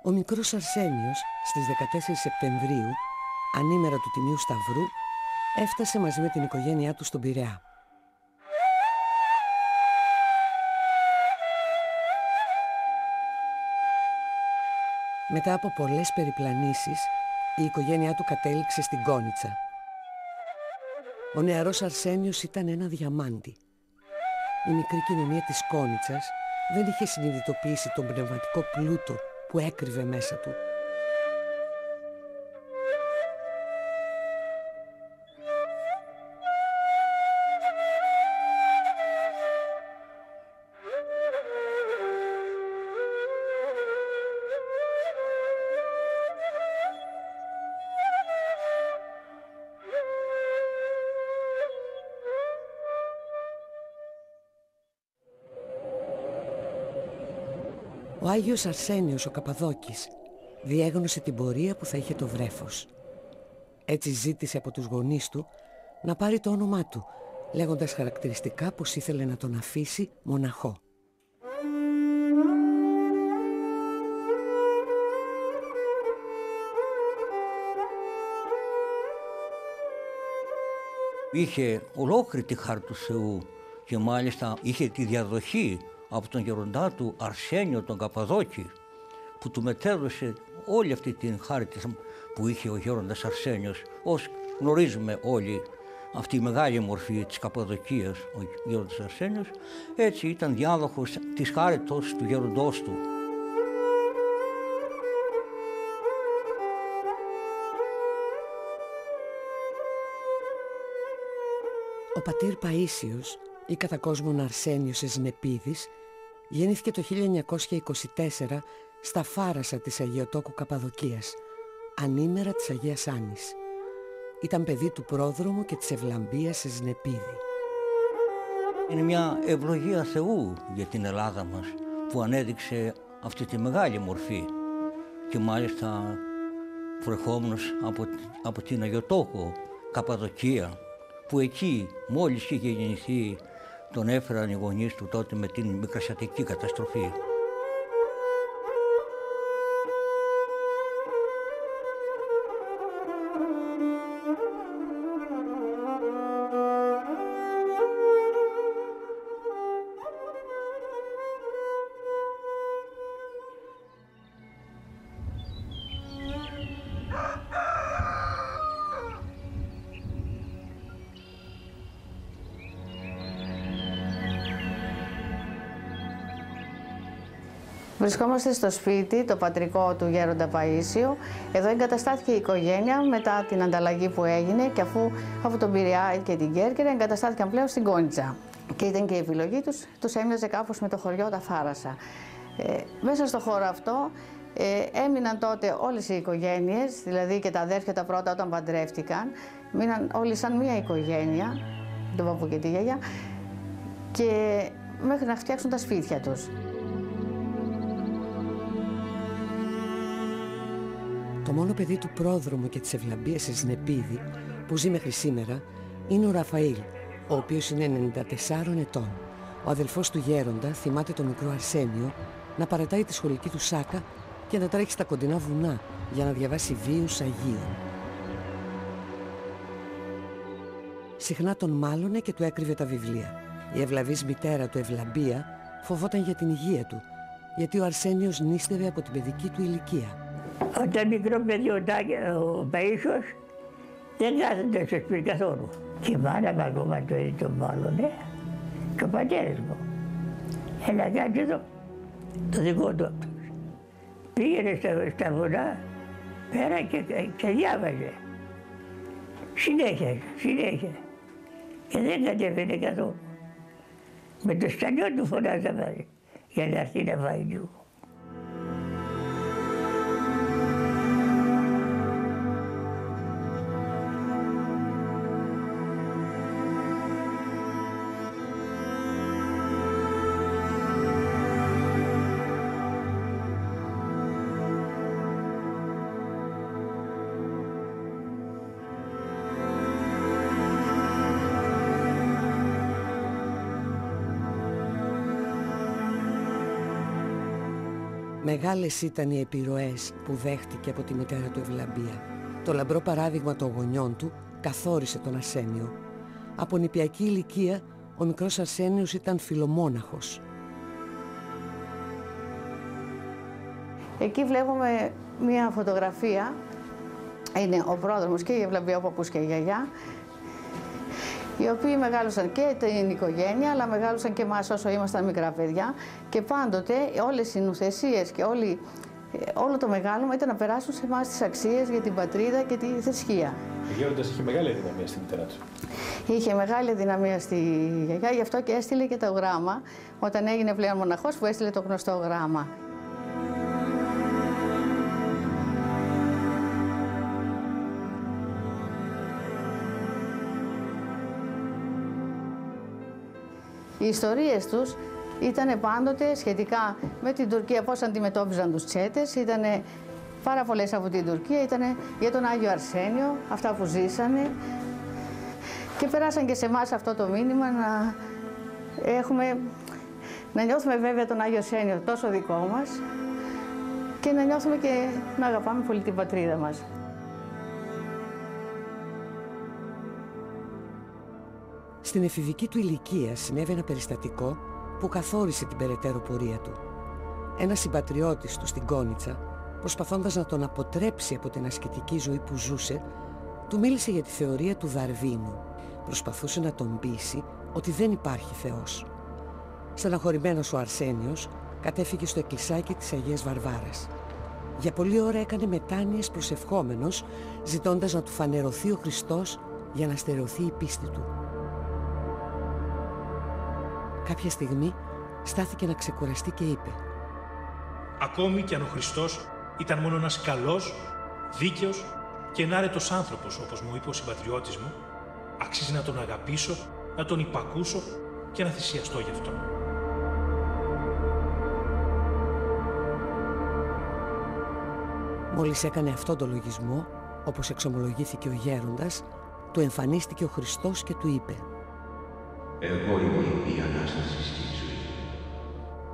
Ο μικρός Αρσένιος στις 14 Σεπτεμβρίου, ανήμερα του Τιμίου Σταυρού, έφτασε μαζί με την οικογένειά του στον Πειραιά. Μετά από πολλές περιπλανήσεις, η οικογένειά του κατέληξε στην Κόνιτσα. Ο νεαρός Αρσένιος ήταν ένα διαμάντι. Η μικρή κοινωνία της Κόνιτσας δεν είχε συνειδητοποιήσει τον πνευματικό πλούτο που έκρυβε μέσα του. Ο Άγιος Αρσένιος ο Καπαδόκης διέγνωσε την πορεία που θα είχε το βρέφος. Έτσι ζήτησε από τους γονείς του να πάρει το όνομά του, λέγοντας χαρακτηριστικά πως ήθελε να τον αφήσει μοναχό. Είχε ολόκληρη τη χάρη του Θεού και μάλιστα είχε τη διαδοχή από τον γεροντά του Αρσένιο τον Καπαδόκη, που του μετέδωσε όλη αυτή την χάρη που είχε ο γέροντας Αρσένιος, ως γνωρίζουμε όλοι αυτή η μεγάλη μορφή της Καπαδοκίας ο γέροντας Αρσένιος. Έτσι ήταν διάδοχος της χάριτος του γέροντός του. Ο πατήρ Παΐσιος ή κατά κόσμον Αρσένιος Εσνεπίδης γεννήθηκε το 1924 στα Φάρασα της Αγιοτόκου Καπαδοκίας, ανήμερα της Αγίας Άννης. Ήταν παιδί του πρόδρομου και της Ευλαμπίας Εσνεπίδη. Είναι μια ευλογία Θεού για την Ελλάδα μας που ανέδειξε αυτή τη μεγάλη μορφή και μάλιστα προερχόμενος από την Αγιοτόκο Καπαδοκία, που εκεί μόλις είχε γεννηθεί τον έφεραν οι γονείς του τότε με την μικρασιατική καταστροφή. Βρισκόμαστε στο σπίτι, το πατρικό του Γέροντα Παΐσιου. Εδώ εγκαταστάθηκε η οικογένεια μετά την ανταλλαγή που έγινε και αφού από τον Πειραιά και την Κέρκυρα εγκαταστάθηκαν πλέον στην Κόνιτσα. Και ήταν και η επιλογή τους έμοιαζε κάπως με το χωριό τα Φάρασα. Μέσα στο χώρο αυτό έμειναν τότε όλες οι οικογένειες, δηλαδή και τα αδέρφια τα πρώτα όταν παντρεύτηκαν, μείναν όλοι σαν μία οικογένεια, τον παππού και τη γιαγιά, και μέχρι να φτιάξουν τα σπίτια τους. Το μόνο παιδί του πρόδρομου και της Ευλαμπίας Εσνεπίδη που ζει μέχρι σήμερα είναι ο Ραφαήλ, ο οποίος είναι 94 ετών. Ο αδελφός του γέροντα θυμάται τον μικρό Αρσένιο να παρατάει τη σχολική του σάκα και να τρέχει στα κοντινά βουνά για να διαβάσει βίους Αγίων. Συχνά τον μάλωνε και του έκρυβε τα βιβλία. Η ευλαβής μητέρα του Ευλαμπία φοβόταν για την υγεία του, γιατί ο Αρσένιος νήστευε από την παιδική του ηλικία. Όταν μικρό παιδί ο Παΐσιος δεν κάθεται στο σπίτι καθόλου. Και η μάνα μου ακόμα τον μάλλον, και ο πατέρας μου. Έλα κάτσε εδώ, το δικό του αυτός. Πήγαινε στα βουνά, πέρα και διάβαζε. Συνέχεια. Και δεν κατέβαινε καθόλου. Με το στανιό του φωνάζαμε για να έρθει να φάει λίγο. Μεγάλες ήταν οι επιρροές που δέχτηκε από τη μητέρα του Ευλαμπία. Το λαμπρό παράδειγμα των γονιών του καθόρισε τον Αρσένιο. Από νηπιακή ηλικία ο μικρός Αρσένιος ήταν φιλομόναχος. Εκεί βλέπουμε μία φωτογραφία. Είναι ο πρόδρομος και η Ευλαμπία, ο παππούς και η γιαγιά, οι οποίοι μεγάλωσαν και την οικογένεια, αλλά μεγάλωσαν και εμάς όσο ήμασταν μικρά παιδιά. Και πάντοτε όλες οι νουθεσίες και όλο το μεγάλωμα ήταν να περάσουν σε εμάς τις αξίες για την πατρίδα και τη θρησκεία. Ο γέροντας είχε μεγάλη αδυναμία στη μητέρα του. Είχε μεγάλη αδυναμία στη γιαγιά, γι' αυτό και έστειλε και το γράμμα, όταν έγινε πλέον μοναχός, που έστειλε το γνωστό γράμμα. Οι ιστορίες τους ήταν πάντοτε σχετικά με την Τουρκία, πώς αντιμετώπιζαν τους Τσέτες. Ήταν πάρα πολλές από την Τουρκία, ήταν για τον Άγιο Αρσένιο, αυτά που ζήσανε. Και περάσαν και σε εμάς αυτό το μήνυμα να νιώθουμε βέβαια τον Άγιο Αρσένιο τόσο δικό μας και να νιώθουμε και να αγαπάμε πολύ την πατρίδα μας. Στην εφηβική του ηλικία συνέβη ένα περιστατικό που καθόρισε την περαιτέρω πορεία του. Ένας συμπατριώτης του στην Κόνιτσα, προσπαθώντας να τον αποτρέψει από την ασκητική ζωή που ζούσε, του μίλησε για τη θεωρία του Δαρβίνου. Προσπαθούσε να τον πείσει ότι δεν υπάρχει Θεός. Στεναχωρημένος ο Αρσένιος κατέφυγε στο εκκλησάκι της Αγίας Βαρβάρας. Για πολλή ώρα έκανε μετάνοιες προσευχόμενος, ζητώντας να του φανερωθεί ο Χριστός για να στερεωθεί η πίστη του. Κάποια στιγμή στάθηκε να ξεκουραστεί και είπε: «Ακόμη κι αν ο Χριστός ήταν μόνο ένας καλός, δίκαιος και ενάρετος άνθρωπος, όπως μου είπε ο συμπατριώτης μου, αξίζει να τον αγαπήσω, να τον υπακούσω και να θυσιαστώ γι' αυτόν». Μόλις έκανε αυτόν τον λογισμό, όπως εξομολογήθηκε ο γέροντας, του εμφανίστηκε ο Χριστός και του είπε: «Εγώ είμαι η Ανάσταση στη ζωή.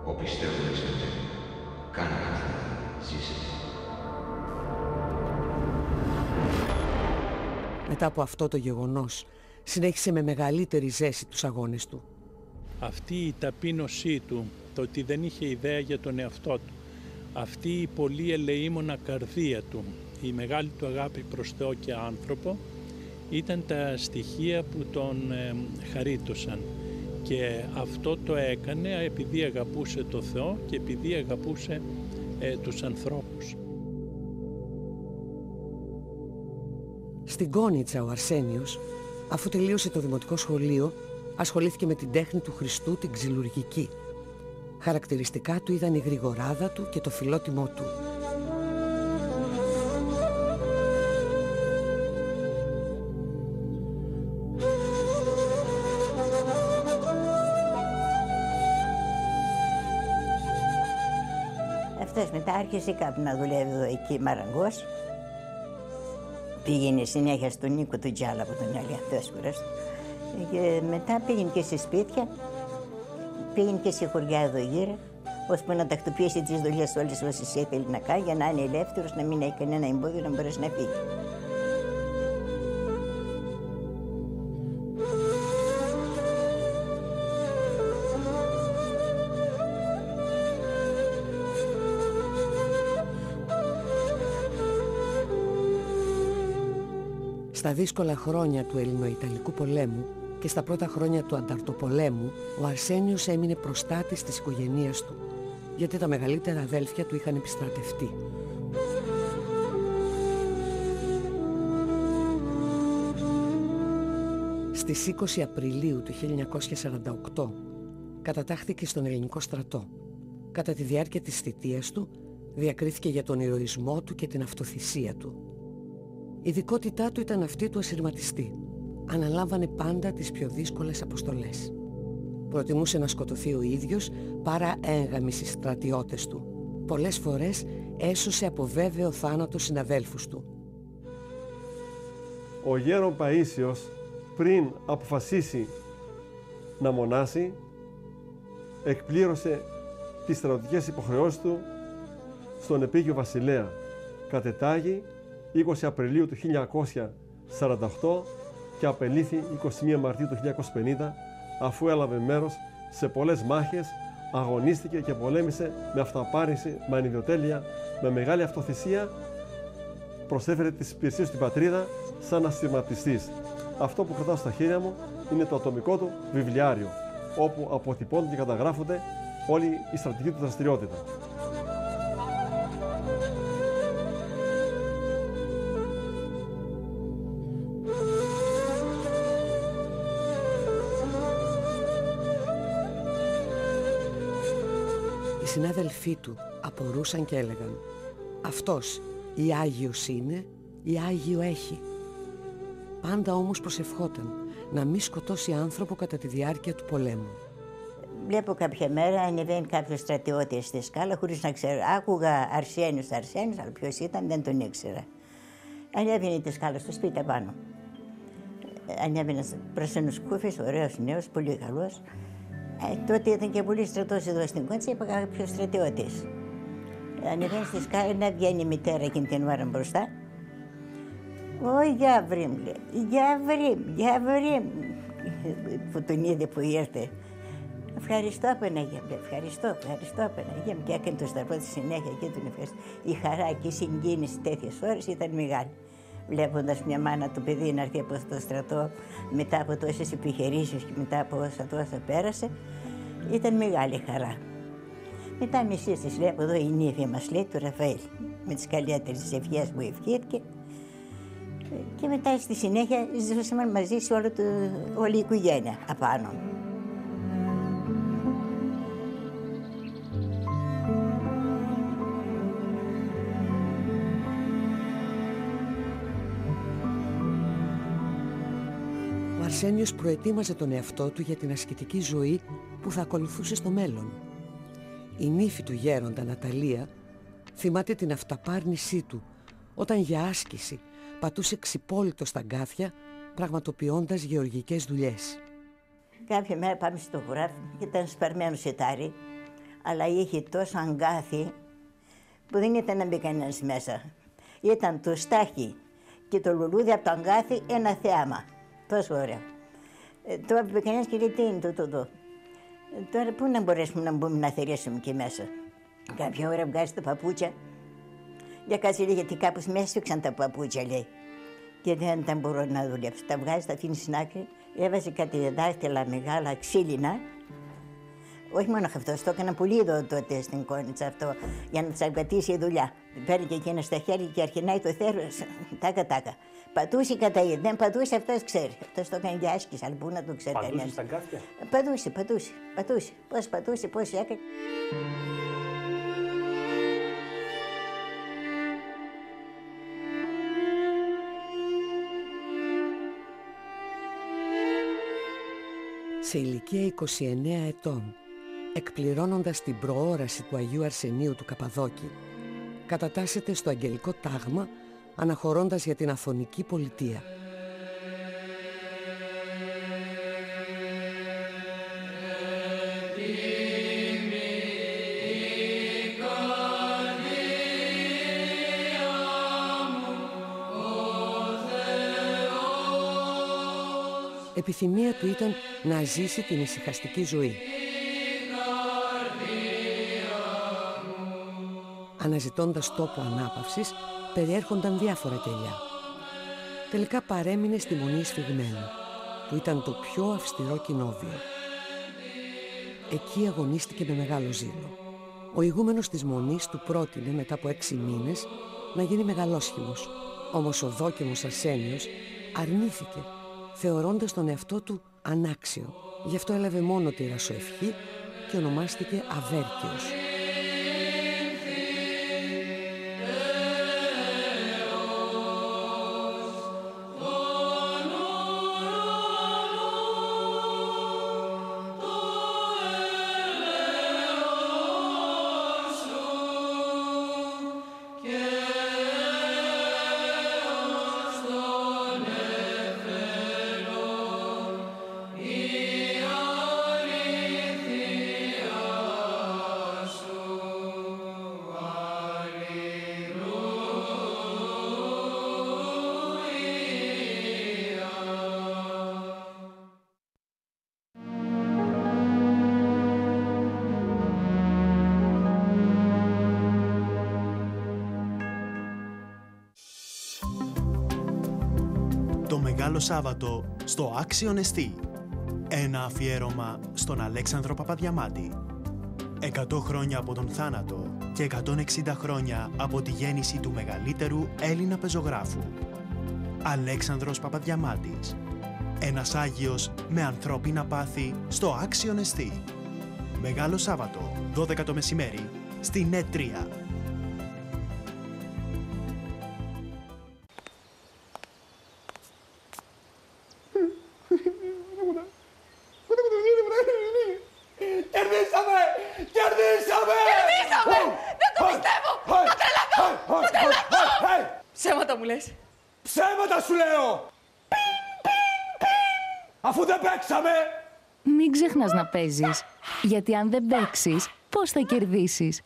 Ο πιστεύω σε μένα. Κάνε κάτι, ζήσε». Μετά από αυτό το γεγονός, συνέχισε με μεγαλύτερη ζέση τους αγώνες του. Αυτή η ταπείνωσή του, το ότι δεν είχε ιδέα για τον εαυτό του, αυτή η πολύ ελεήμονα καρδία του, η μεγάλη του αγάπη προς Θεό και άνθρωπο, ήταν τα στοιχεία που τον χαρίτωσαν. Και αυτό το έκανε επειδή αγαπούσε το Θεό και επειδή αγαπούσε τους ανθρώπους. Στην Κόνιτσα ο Αρσένιος, αφού τελείωσε το δημοτικό σχολείο, ασχολήθηκε με την τέχνη του Χριστού, την ξυλουργική. Χαρακτηριστικά του ήταν η γρηγοράδα του και το φιλότιμό του. Αυτός μετά άρχισε κάπου να δουλεύει εδώ εκεί μαραγκός. Πήγαινε συνέχεια στον Νίκο του Τζάλα που τον έλεγε Θεόσπουρας. Και μετά πήγαινε και σε σπίτια, πήγαινε και σε χωριά εδώ γύρω, ώσπου να τακτοποιήσει τις δουλειές όλες όσες ήθελε να κάνει για να είναι ελεύθερος, να μην έχει κανένα εμπόδιο να μπορέσει να φύγει. Στα δύσκολα χρόνια του Ελληνοϊταλικού πολέμου και στα πρώτα χρόνια του Ανταρτοπολέμου, ο Αρσένιος έμεινε προστάτης της οικογένειας του, γιατί τα μεγαλύτερα αδέλφια του είχαν επιστρατευτεί. Στις 20 Απριλίου του 1948 κατατάχθηκε στον ελληνικό στρατό. Κατά τη διάρκεια της θητείας του διακρίθηκε για τον ηρωισμό του και την αυτοθυσία του. Η ειδικότητά του ήταν αυτή του ασυρματιστή. Αναλάμβανε πάντα τις πιο δύσκολες αποστολές. Προτιμούσε να σκοτωθεί ο ίδιος παρά έγγαμισε στις στρατιώτες του. Πολλές φορές έσωσε από βέβαιο θάνατο συναδέλφους του. Ο γέρον Παΐσιος, πριν αποφασίσει να μονάσει, εκπλήρωσε τις στρατιωτικές υποχρεώσεις του στον επίγειο βασιλέα. Κατετάγει 20 Απριλίου του 1948 και απελήθη 21 Μαρτίου του 1950, αφού έλαβε μέρος σε πολλές μάχες, αγωνίστηκε και πολέμησε με αυταπάρνηση, με ανιδιοτέλεια, με μεγάλη αυτοθυσία, προσέφερε τις υπηρεσίες στην πατρίδα σαν ασυρματιστής. Αυτό που κρατάω στα χέρια μου είναι το ατομικό του βιβλιάριο, όπου αποτυπώνται και καταγράφονται όλη η στρατηγική του δραστηριότητα. Οι συνάδελφοί του απορούσαν και έλεγαν «Αυτός ή Άγιος είναι ή Άγιο έχει». Πάντα όμως προσευχόταν να μην σκοτώσει άνθρωπο κατά τη διάρκεια του πολέμου. Βλέπω κάποια μέρα ανεβαίνει κάποιος στρατιώτης στη σκάλα χωρίς να ξέρω. Άκουγα Αρσένιος, αλλά ποιος ήταν δεν τον ήξερα. Ανέβαινε τη σκάλα στο σπίτι απάνω. Ανέβαινε πράσινος κούφης, ωραίος νέος, πολύ καλός. Τότε ήταν και πολύ στρατός εδώ στην Κόντσα, είπα κάποιος στρατιώτης. Ανεβαίνει στη σκάλα, να βγαίνει η μητέρα εκείνη την ώρα μπροστά. «Ω, Γιάβρη», μου λέει, «Γιάβρη», που τον είδε που ήρθε. «Ευχαριστώ, Παναγία μου», «Ευχαριστώ, Παναγία μου», και έκανε το σταυρό τη συνέχεια και τον ευχαριστώ. Η χαρά και η συγκίνηση τέτοιες ώρες ήταν μεγάλη. Βλέποντας μια μάνα του παιδί να έρθει από το στρατό μετά από τόσες επιχειρήσεις και μετά από όσα τόσα πέρασε, ήταν μεγάλη χαρά. Μετά μισής της βλέπω εδώ η νύφη μας, λέει, του Ραφαήλ, με τις καλύτερες ευχές που ευχήθηκε. Και μετά στη συνέχεια ζούσαμε μαζί σε όλη η οικογένεια απάνω. Ο Αρσένιος προετοίμαζε τον εαυτό του για την ασκητική ζωή που θα ακολουθούσε στο μέλλον. Η νύφη του γέροντα Ναταλία θυμάται την αυταπάρνησή του όταν για άσκηση πατούσε ξυπόλυτο στα γκάθια, πραγματοποιώντας γεωργικές δουλειές. Κάποια μέρα πάμε στο χωράφι και ήταν σπαρμένο σιτάρι, αλλά είχε τόσο αγκάθι που δεν ήταν να μπει κανένας μέσα. Ήταν το στάχι και το λουλούδι από το αγκάθι ένα θέαμα. Τόσο ωραίο. Τώρα μπήκε κανένας και λέει τι είναι τούτο. Τώρα πού να μπορέσουμε να μπούμε να θερήσουμε εκεί μέσα. Κάποια ώρα βγάζει τα παπούτσια. Για κάτσε λέει γιατί κάπως με έσφιξαν τα παπούτσια λέει. Και δεν τα μπορώ να δουλέψω. Τα βγάζει, τα αφήνει στην άκρη. Έβαζε κάτι δάχτυλα μεγάλα ξύλινα. Όχι μόνο αυτό, το έκανα πολύ εδώ τότε στην Κόνιτσα αυτό, για να τσαγκατήσει η δουλειά. Παίρνει και εκείνο στα χέρια και αρχινάει το θέρος, τάκα. Πατούσε κατά είδη, δεν πατούσε αυτός ξέρει. Αυτός το έκανε για άσκηση, αλλά πού να το ξέρει κανένας. Πατούσε στα γκάθια. Πατούσε. Πώς πατούσε, πώς έκανε. Σε ηλικία 29 ετών, εκπληρώνοντας την προόραση του Αγίου Αρσενίου του Καπαδόκη, κατατάσσεται στο Αγγελικό Τάγμα αναχωρώντας για την Αθωνική Πολιτεία. Επιθυμία του ήταν να ζήσει την ησυχαστική ζωή. Αναζητώντας τόπο ανάπαυσης, περιέρχονταν διάφορα κελιά. Τελικά παρέμεινε στη Μονή Σφιγμένου, που ήταν το πιο αυστηρό κοινόβιο. Εκεί αγωνίστηκε με μεγάλο ζήλο. Ο ηγούμενος της Μονής του πρότεινε μετά από 6 μήνες να γίνει μεγαλόσχημος, όμως ο δόκιμος Αρσένιος αρνήθηκε, θεωρώντας τον εαυτό του ανάξιο. Γι' αυτό έλαβε μόνο τη ρασοευχή και ονομάστηκε Αβέρκιος. Το Μεγάλο Σάββατο στο Άξιον Εστί. Ένα αφιέρωμα στον Αλέξανδρο Παπαδιαμάντη. 100 χρόνια από τον θάνατο και 160 χρόνια από τη γέννηση του μεγαλύτερου Έλληνα πεζογράφου. Αλέξανδρος Παπαδιαμάντης. Ένας Άγιος με ανθρώπινα πάθη στο Άξιον Εστί. Μεγάλο Σάββατο, 12 το μεσημέρι, στη ΝΕΤ 3. Κερδίσαμε! Κερδίσαμε! Κερδίσαμε! Δεν το πιστεύω! Θα τρελαθώ! Θα τρελαθώ! Ψέματα μου λες. Ψέματα σου λέω! Αφού δεν παίξαμε! Μην ξεχνάς να παίζεις, γιατί αν δεν παίξεις, πώς θα κερδίσεις.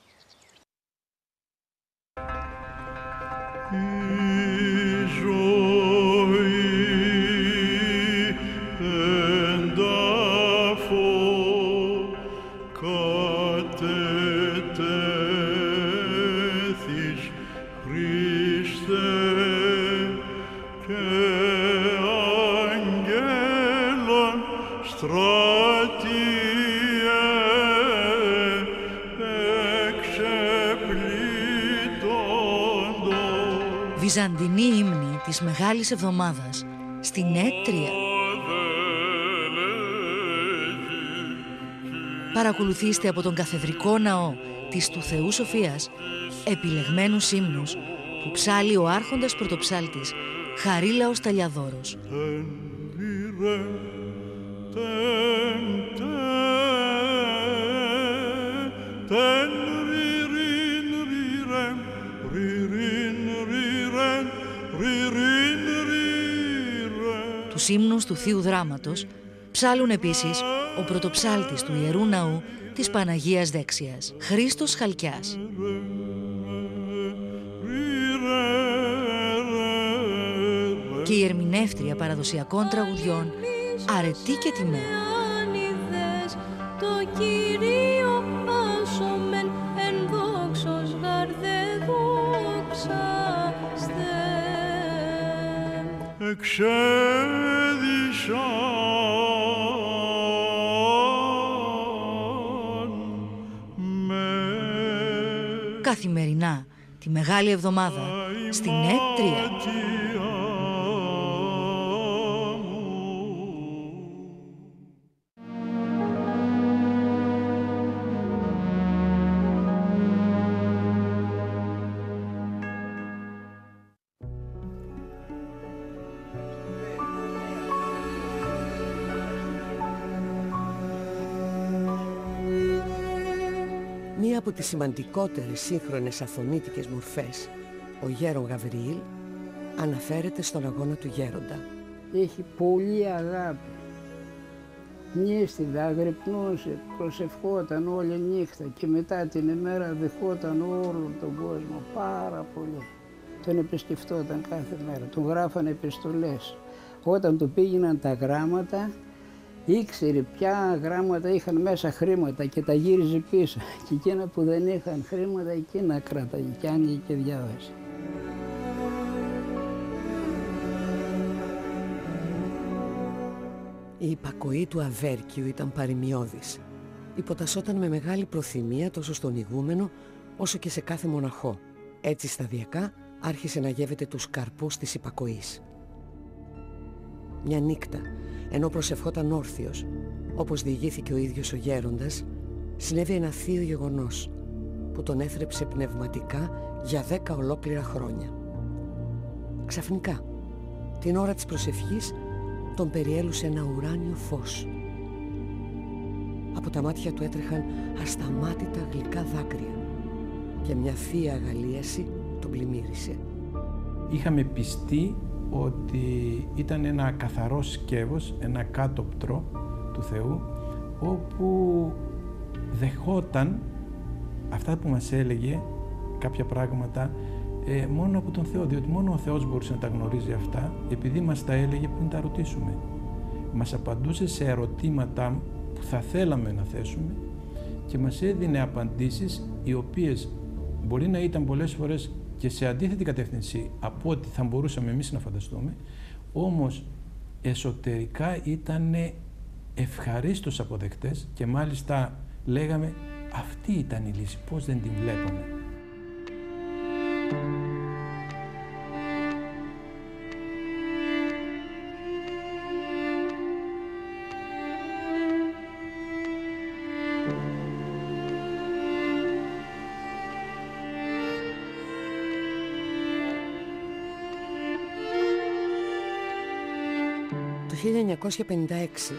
Βυζαντινή ύμνη της Μεγάλης Εβδομάδας στη ΝΕΤ 3. Παρακολουθήστε από τον καθεδρικό ναό της του Θεού Σοφίας επιλεγμένους ύμνους που ψάλλει ο άρχοντας πρωτοψάλτης Χαρίλαος Ταλιαδόρος. Τους ύμνους του Θείου Δράματος ψάλλουν επίσης ο πρωτοψάλτης του Ιερού Ναού της Παναγίας Δέξιας, Χρήστος Χαλκιάς. Και η ερμηνεύτρια παραδοσιακών τραγουδιών Αρετή και Τιμέ. Το Κυρίο άσομεν εν δόξος γαρδε δόξαστε. Καθημερινά τη Μεγάλη Εβδομάδα στη ΝΕΤ 3. Μία από τις σημαντικότερες σύγχρονες αθωνίτικες μορφές, ο Γέρον Γαβριήλ, αναφέρεται στον αγώνα του γέροντα. Έχει πολύ αγάπη. Νύστιδα, αγρυπνούσε, προσευχόταν όλη νύχτα και μετά την ημέρα δεχόταν όλο τον κόσμο πάρα πολύ. Τον επισκεφτόταν κάθε μέρα, του γράφανε επιστολές. Όταν του πήγαιναν τα γράμματα, ήξερε ποια γράμματα είχαν μέσα χρήματα και τα γύριζε πίσω. Και εκείνα που δεν είχαν χρήματα, εκείνα κράταγε και άνοιγε και διάβασε. Η υπακοή του Αβέρκιου ήταν παρημιώδης. Υποτασσόταν με μεγάλη προθυμία τόσο στον ηγούμενο όσο και σε κάθε μοναχό. Έτσι σταδιακά άρχισε να γεύεται τους καρπούς της υπακοής. Μια νύχτα, ενώ προσευχόταν όρθιος, όπως διηγήθηκε ο ίδιος ο γέροντας, συνέβη ένα θείο γεγονός που τον έθρεψε πνευματικά για 10 ολόκληρα χρόνια. Ξαφνικά, την ώρα της προσευχής, τον περιέλουσε ένα ουράνιο φως. Από τα μάτια του έτρεχαν ασταμάτητα γλυκά δάκρυα και μια θεία αγαλίαση τον πλημμύρισε. Είχαμε πιστεί ότι ήταν ένα καθαρό σκεύος, ένα κάτωπτρο του Θεού, όπου δεχόταν αυτά που μας έλεγε, κάποια πράγματα, μόνο από τον Θεό, διότι μόνο ο Θεός μπορούσε να τα γνωρίζει αυτά, επειδή μας τα έλεγε πριν τα ρωτήσουμε. Μας απαντούσε σε ερωτήματα που θα θέλαμε να θέσουμε και μας έδινε απαντήσεις οι οποίες μπορεί να ήταν πολλές φορές και σε αντίθετη κατεύθυνση από ό,τι θα μπορούσαμε εμείς να φανταστούμε, όμως εσωτερικά ήταν ευχαρίστως αποδεκτές και μάλιστα λέγαμε αυτή ήταν η λύση, πώς δεν την βλέπαμε. Το 1956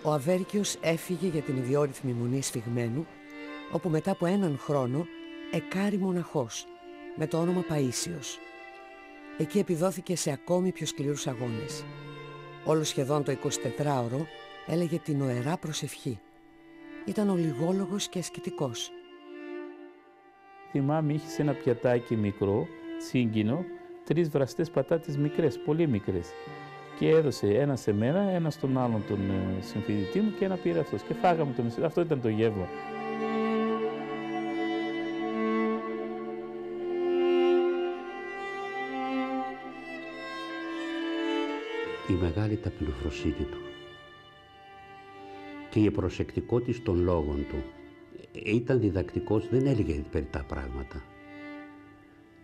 ο Αβέρκιος έφυγε για την ιδιόρυθμη μονή Σφιγμένου, όπου μετά από έναν χρόνο εκάρει μοναχός με το όνομα Παΐσιος. Εκεί επιδόθηκε σε ακόμη πιο σκληρούς αγώνες. Όλο σχεδόν το 24ωρο έλεγε την οερά προσευχή. Ήταν ολιγόλογος και ασκητικός. Θυμάμαι είχε σε ένα πιατάκι μικρό, τσίγκινο, 3 βραστές πατάτες μικρές, πολύ μικρές. Και έδωσε ένα σε μένα, ένα στον άλλον τον συμφοιτητή μου και ένα πήρε αυτός. Και φάγαμε το μισό. Αυτό ήταν το γεύμα. Η μεγάλη ταπεινοφροσύνη του και η προσεκτικότητα των λόγων του. Ήταν διδακτικός, δεν έλεγε περιττά πράγματα.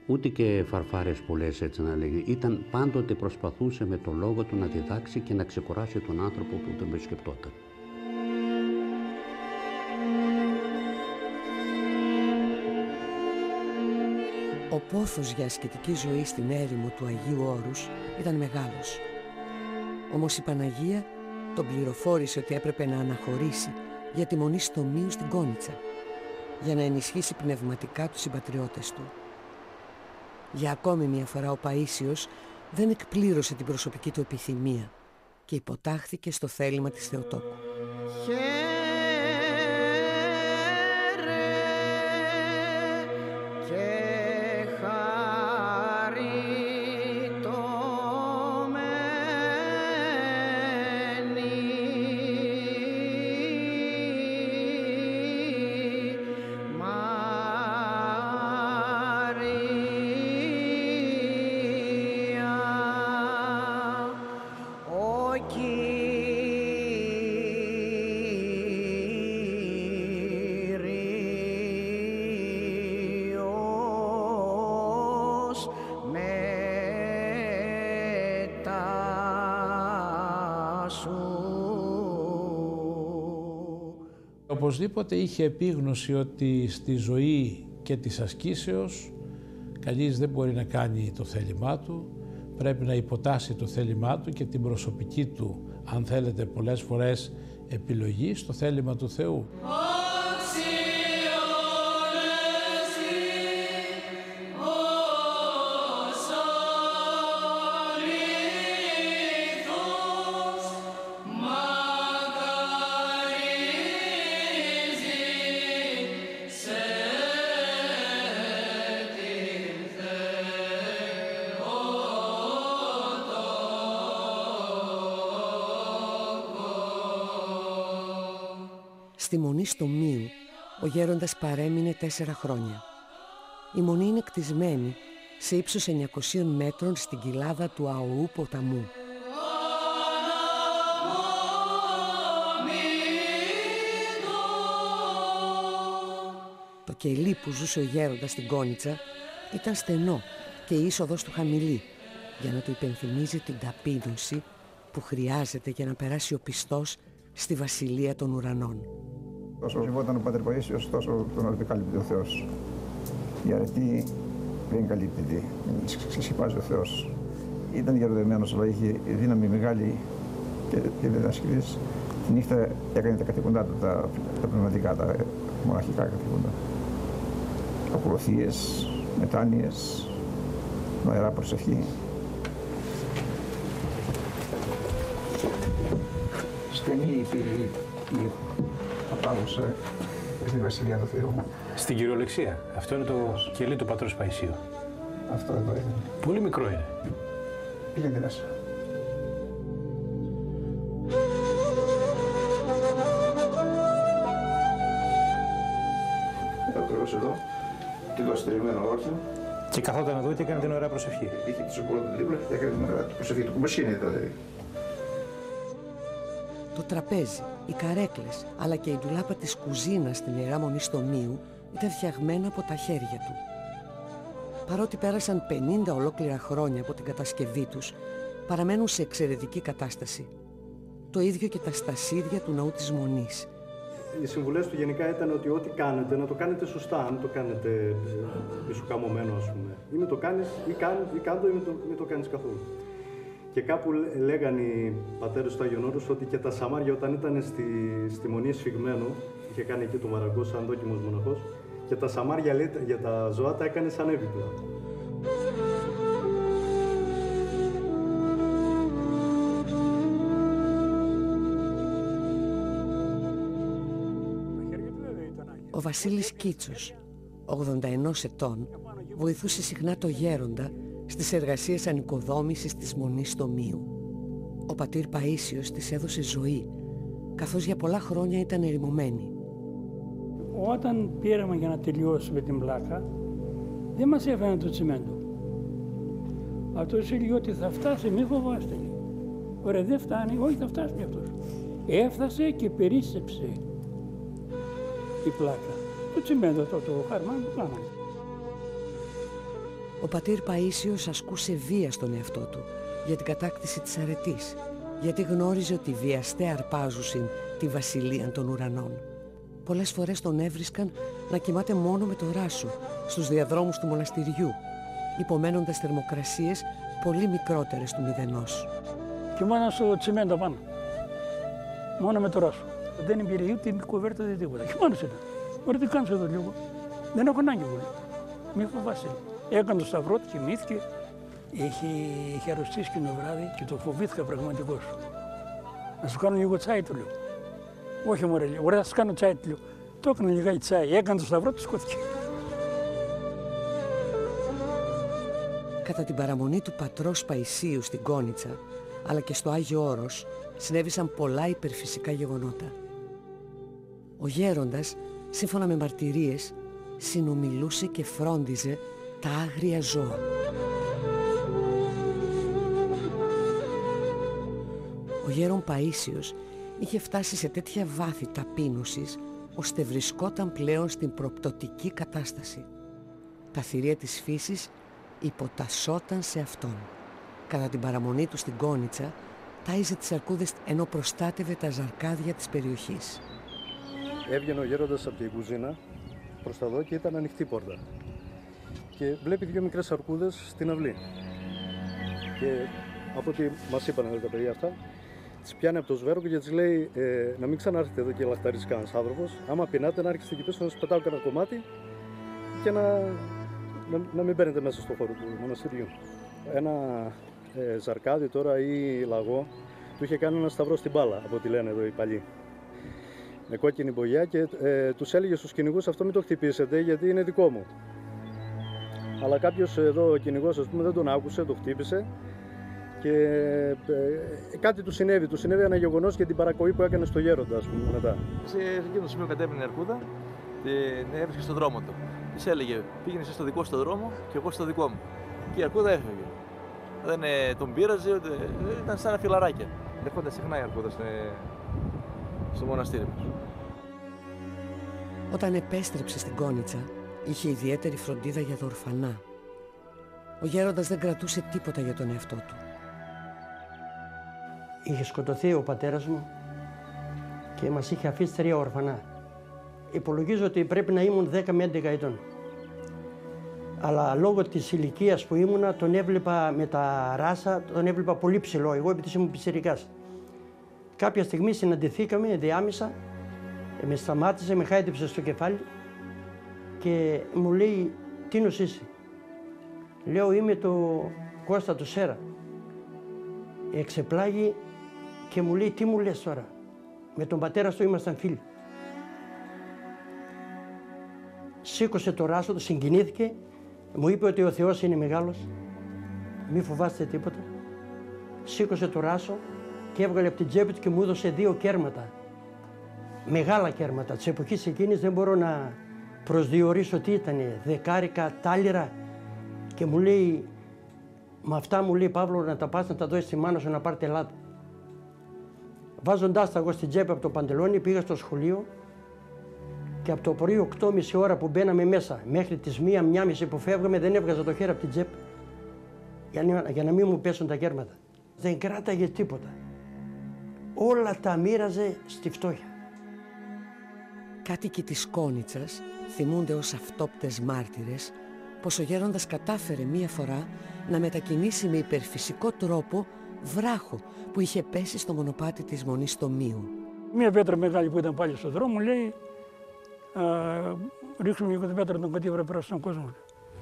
Ούτε και φαρφάρες πολλές έτσι να λέγει. Ήταν πάντοτε προσπαθούσε με το λόγο του να διδάξει και να ξεκουράσει τον άνθρωπο που τον επισκεπτόταν. Ο πόθος για ασκητική ζωή στην έρημο του Αγίου Όρους ήταν μεγάλος. Όμως η Παναγία τον πληροφόρησε ότι έπρεπε να αναχωρήσει για τη μονή Στομίου στην Κόνιτσα, για να ενισχύσει πνευματικά τους συμπατριώτες του. Για ακόμη μια φορά ο Παΐσιος δεν εκπλήρωσε την προσωπική του επιθυμία και υποτάχθηκε στο θέλημα της Θεοτόκου. Οπωσδήποτε είχε επίγνωση ότι στη ζωή και της ασκήσεως κανείς δεν μπορεί να κάνει το θέλημά του, πρέπει να υποτάσσει το θέλημά του και την προσωπική του, αν θέλετε πολλές φορές, επιλογή στο θέλημα του Θεού. Στη μονή Στομίου ο γέροντας παρέμεινε 4 χρόνια. Η μονή είναι κτισμένη σε ύψος 900 μέτρων στην κοιλάδα του Αοού ποταμού. Το κελί που ζούσε ο γέροντας στην Κόνιτσα ήταν στενό και η είσοδος του χαμηλή, για να του υπενθυμίζει την ταπείνωση που χρειάζεται για να περάσει ο πιστός στη βασιλεία των ουρανών. Όσο ζευόταν ο Πατέρ Παΐσιος, τόσο τον απεκάλυπτε ο Θεός. Η αρετή δεν καλύπτεται, ξεσχυπάζει ο Θεός. Ήταν γεροδεμένος, αλλά είχε δύναμη μεγάλη και διδασκητής. Τη νύχτα έκανε τα καθήκοντά του, τα πνευματικά, τα μοναχικά καθήκοντα. Ακολουθίες, μετάνοιες, νοερά προσευχή. Στενή η πύλη απάγουσε στη Βασιλεία του Θεού. Στην κυριολεξία. Αυτό είναι το κελί του Πατρός Παΐσιου. Αυτό εδώ είναι. Πολύ μικρό είναι. Πήγαινε μέσα. Ακριβώς εδώ, το στριμμένο όρθιο, Και καθόταν εδώ και έκανε την ωραία προσευχή. Είχε τη σοκολάτα δίπλα και έκανε την ωραία προσευχή του. Πώς είναι δηλαδή. Το τραπέζι, οι καρέκλες, αλλά και η ντουλάπα της κουζίνας στην Ιερά Μονή Στομίου ήταν φτιαγμένα από τα χέρια του. Παρότι πέρασαν 50 ολόκληρα χρόνια από την κατασκευή τους, παραμένουν σε εξαιρετική κατάσταση. Το ίδιο και τα στασίδια του ναού της Μονής. Οι συμβουλές του γενικά ήταν ότι ό,τι κάνετε, να το κάνετε σωστά. Αν το κάνετε μισοκαμωμένο, ας πούμε. Ή με το κάνεις, ή κάντο, ή μην το κάνεις καθόλου. Και κάπου λέγανε οι πατέρες του Άγιον Όρους ότι και τα σαμάρια όταν ήταν στη Μονή Σφιγμένο, είχε κάνει εκεί το Μαραγκό σαν δόκιμος μοναχός, και τα σαμάρια λέει, για τα ζωά τα έκανε σαν έπιπλα. Ο Βασίλης Κίτσος, 81 ετών, βοηθούσε συχνά το γέροντα στις εργασίες ανοικοδόμησης της Μονής Στομίου. Ο πατήρ Παΐσιος της έδωσε ζωή, καθώς για πολλά χρόνια ήταν ερημωμένη. Όταν πήραμε για να τελειώσουμε την πλάκα, δεν μας έφεραν το τσιμέντο. Αυτός έλεγε ότι θα φτάσει, μη φοβάστε. Ωραία, δεν φτάνει, όχι θα φτάσει αυτός. Έφτασε και περίσσεψε η πλάκα. Το τσιμέντο το χάρμα το κάναμε. Ο πατήρ Παΐσιος ασκούσε βία στον εαυτό του για την κατάκτηση της αρετής, γιατί γνώριζε ότι βιαστέ αρπάζουσιν τη βασιλεία των ουρανών. Πολλές φορές τον έβρισκαν να κοιμάται μόνο με το ράσο στους διαδρόμους του μοναστηριού, υπομένοντας θερμοκρασίες πολύ μικρότερες του μηδενός. Κοιμάνα στο τσιμέντο πάνω, μόνο με το ράσο. Δεν υπήρχε ούτε την κουβέρτα, δεν τίποτα. Κοιμάνος ήταν. Ωραία, τι κάνεις εδώ λίγο. Δεν έχω ανάγκη πολύ. Μη φοβάσαι. Έκανε το σταυρό του, κοιμήθηκε. Είχε αρρωστήσει και το βράδυ και το φοβήθηκα πραγματικώς. Να σου κάνω λίγο τσάι, του λέω. Όχι μωρέ, λέει. Ωραία, θα σου κάνω τσάι, του λέω. Το έκανε λιγάκι τσάι. Έκανε το σταυρό του, σκόθηκε. Κατά την παραμονή του πατρός Παϊσίου στην Κόνιτσα, αλλά και στο Άγιο Όρος, συνέβησαν πολλά υπερφυσικά γεγονότα. Ο γέροντας, σύμφωνα με μαρτυρίες, συνομιλούσε και φρόντιζε τα άγρια ζώα. Ο γέρον Παΐσιος είχε φτάσει σε τέτοια βάθη ταπείνωσης, ώστε βρισκόταν πλέον στην προπτωτική κατάσταση. Τα θηρία της φύσης υποτασσόταν σε αυτόν. Κατά την παραμονή του στην Κόνιτσα, τάιζε τις αρκούδες ενώ προστάτευε τα ζαρκάδια της περιοχής. Έβγαινε ο γέροντας από την κουζίνα προς τα δω και ήταν ανοιχτή πόρτα. Και βλέπει δύο μικρές αρκούδες στην αυλή. Και από ό,τι μας είπαν τα παιδιά αυτά, τις πιάνει από το σβέρκο και της λέει να μην ξανάρθετε εδώ και λαχταρίζει κανένας άνθρωπος. Άμα πεινάτε να έρχεστε εκεί πίσω να σας πετάω κανένα κομμάτι και να μην μπαίνετε μέσα στο χώρο του μοναστηριού. Ένα ζαρκάδι τώρα ή λαγό του είχε κάνει ένα σταυρό στην μπάλα, από ό,τι λένε εδώ οι παλιοί. Με κόκκινη μπογιά και τους έλεγε στους κυνηγούς αυτό μην το χτυπήσετε γιατί είναι δικό μου. Αλλά κάποιος εδώ ο κυνηγός ας πούμε δεν τον άκουσε, το χτύπησε και κάτι του συνέβη ένα γεγονός για την παρακοή που έκανε στο γέροντα ας πούμε μετά. Σε εκείνο το σημείο κατέβαινε η αρκούδα και έβρισκε στον δρόμο του. Της έλεγε πήγαινε εσύ στο δικό σου δρόμο και εγώ στο δικό μου. Και η αρκούδα έφυγε. Δεν τον πείραζε, ήταν σαν φιλαράκια. Έρχονται συχνά οι αρκούδες στο μοναστήρι μας. Όταν επέστρεψε στην Κόνιτσα, είχε ιδιαίτερη φροντίδα για τα ορφανά. Ο γέροντας δεν κρατούσε τίποτα για τον εαυτό του. Είχε σκοτωθεί ο πατέρας μου και μας είχε αφήσει 3 ορφανά. Υπολογίζω ότι πρέπει να ήμουν 10 με 11 ετών. Αλλά λόγω της ηλικίας που ήμουνα, τον έβλεπα με τα ράσα, τον έβλεπα πολύ ψηλό, εγώ επειδή ήμουν πιτσιρικάς. Κάποια στιγμή συναντηθήκαμε ενδιάμεσα, με σταμάτησε, με χάιδεψε στο κεφάλι και μου λέει «Τίνος είσαι?» Λέω «Είμαι το Κώστα του Σέρα». Εξεπλάγει και μου λέει «Τι μου λες τώρα?» Με τον πατέρα του ήμασταν φίλοι. Σήκωσε το ράσο του, συγκινήθηκε, μου είπε ότι ο Θεός είναι μεγάλος, μη φοβάστε τίποτα. Σήκωσε το ράσο και έβγαλε από την τσέπη του και μου έδωσε 2 κέρματα. Μεγάλα κέρματα. Της εποχής εκείνης δεν μπορώ να προσδιορίσω τι ήτανε. 10 τάλιρα Και μου λέει, με αυτά μου λέει, Παύλο, να τα πας να τα δώσεις στη μάνα σου να πάρει τελάτα. Βάζοντάς τα εγώ στην τσέπη από το παντελόνι, πήγα στο σχολείο και από το πρωί 8.30 ώρα που μπαίναμε μέσα μέχρι τις 1-1.30 που φεύγαμε δεν έβγαζα το χέρι από την τσέπη για να μην μου πέσουν τα κέρματα. Δεν κράταγε τίποτα. Όλα τα μοίραζε στη φτώχεια. Κάτοικοι της Κόνιτσας θυμούνται ως αυτόπτες μάρτυρες πως ο γέροντας κατάφερε μία φορά να μετακινήσει με υπερφυσικό τρόπο βράχο που είχε πέσει στο μονοπάτι της Μονής Τομείου. Μία πέτρα μεγάλη που ήταν πάλι στον δρόμο λέει ρίξουμε λίγο την πέτρα τον κατήβρα πέρα στον κόσμο.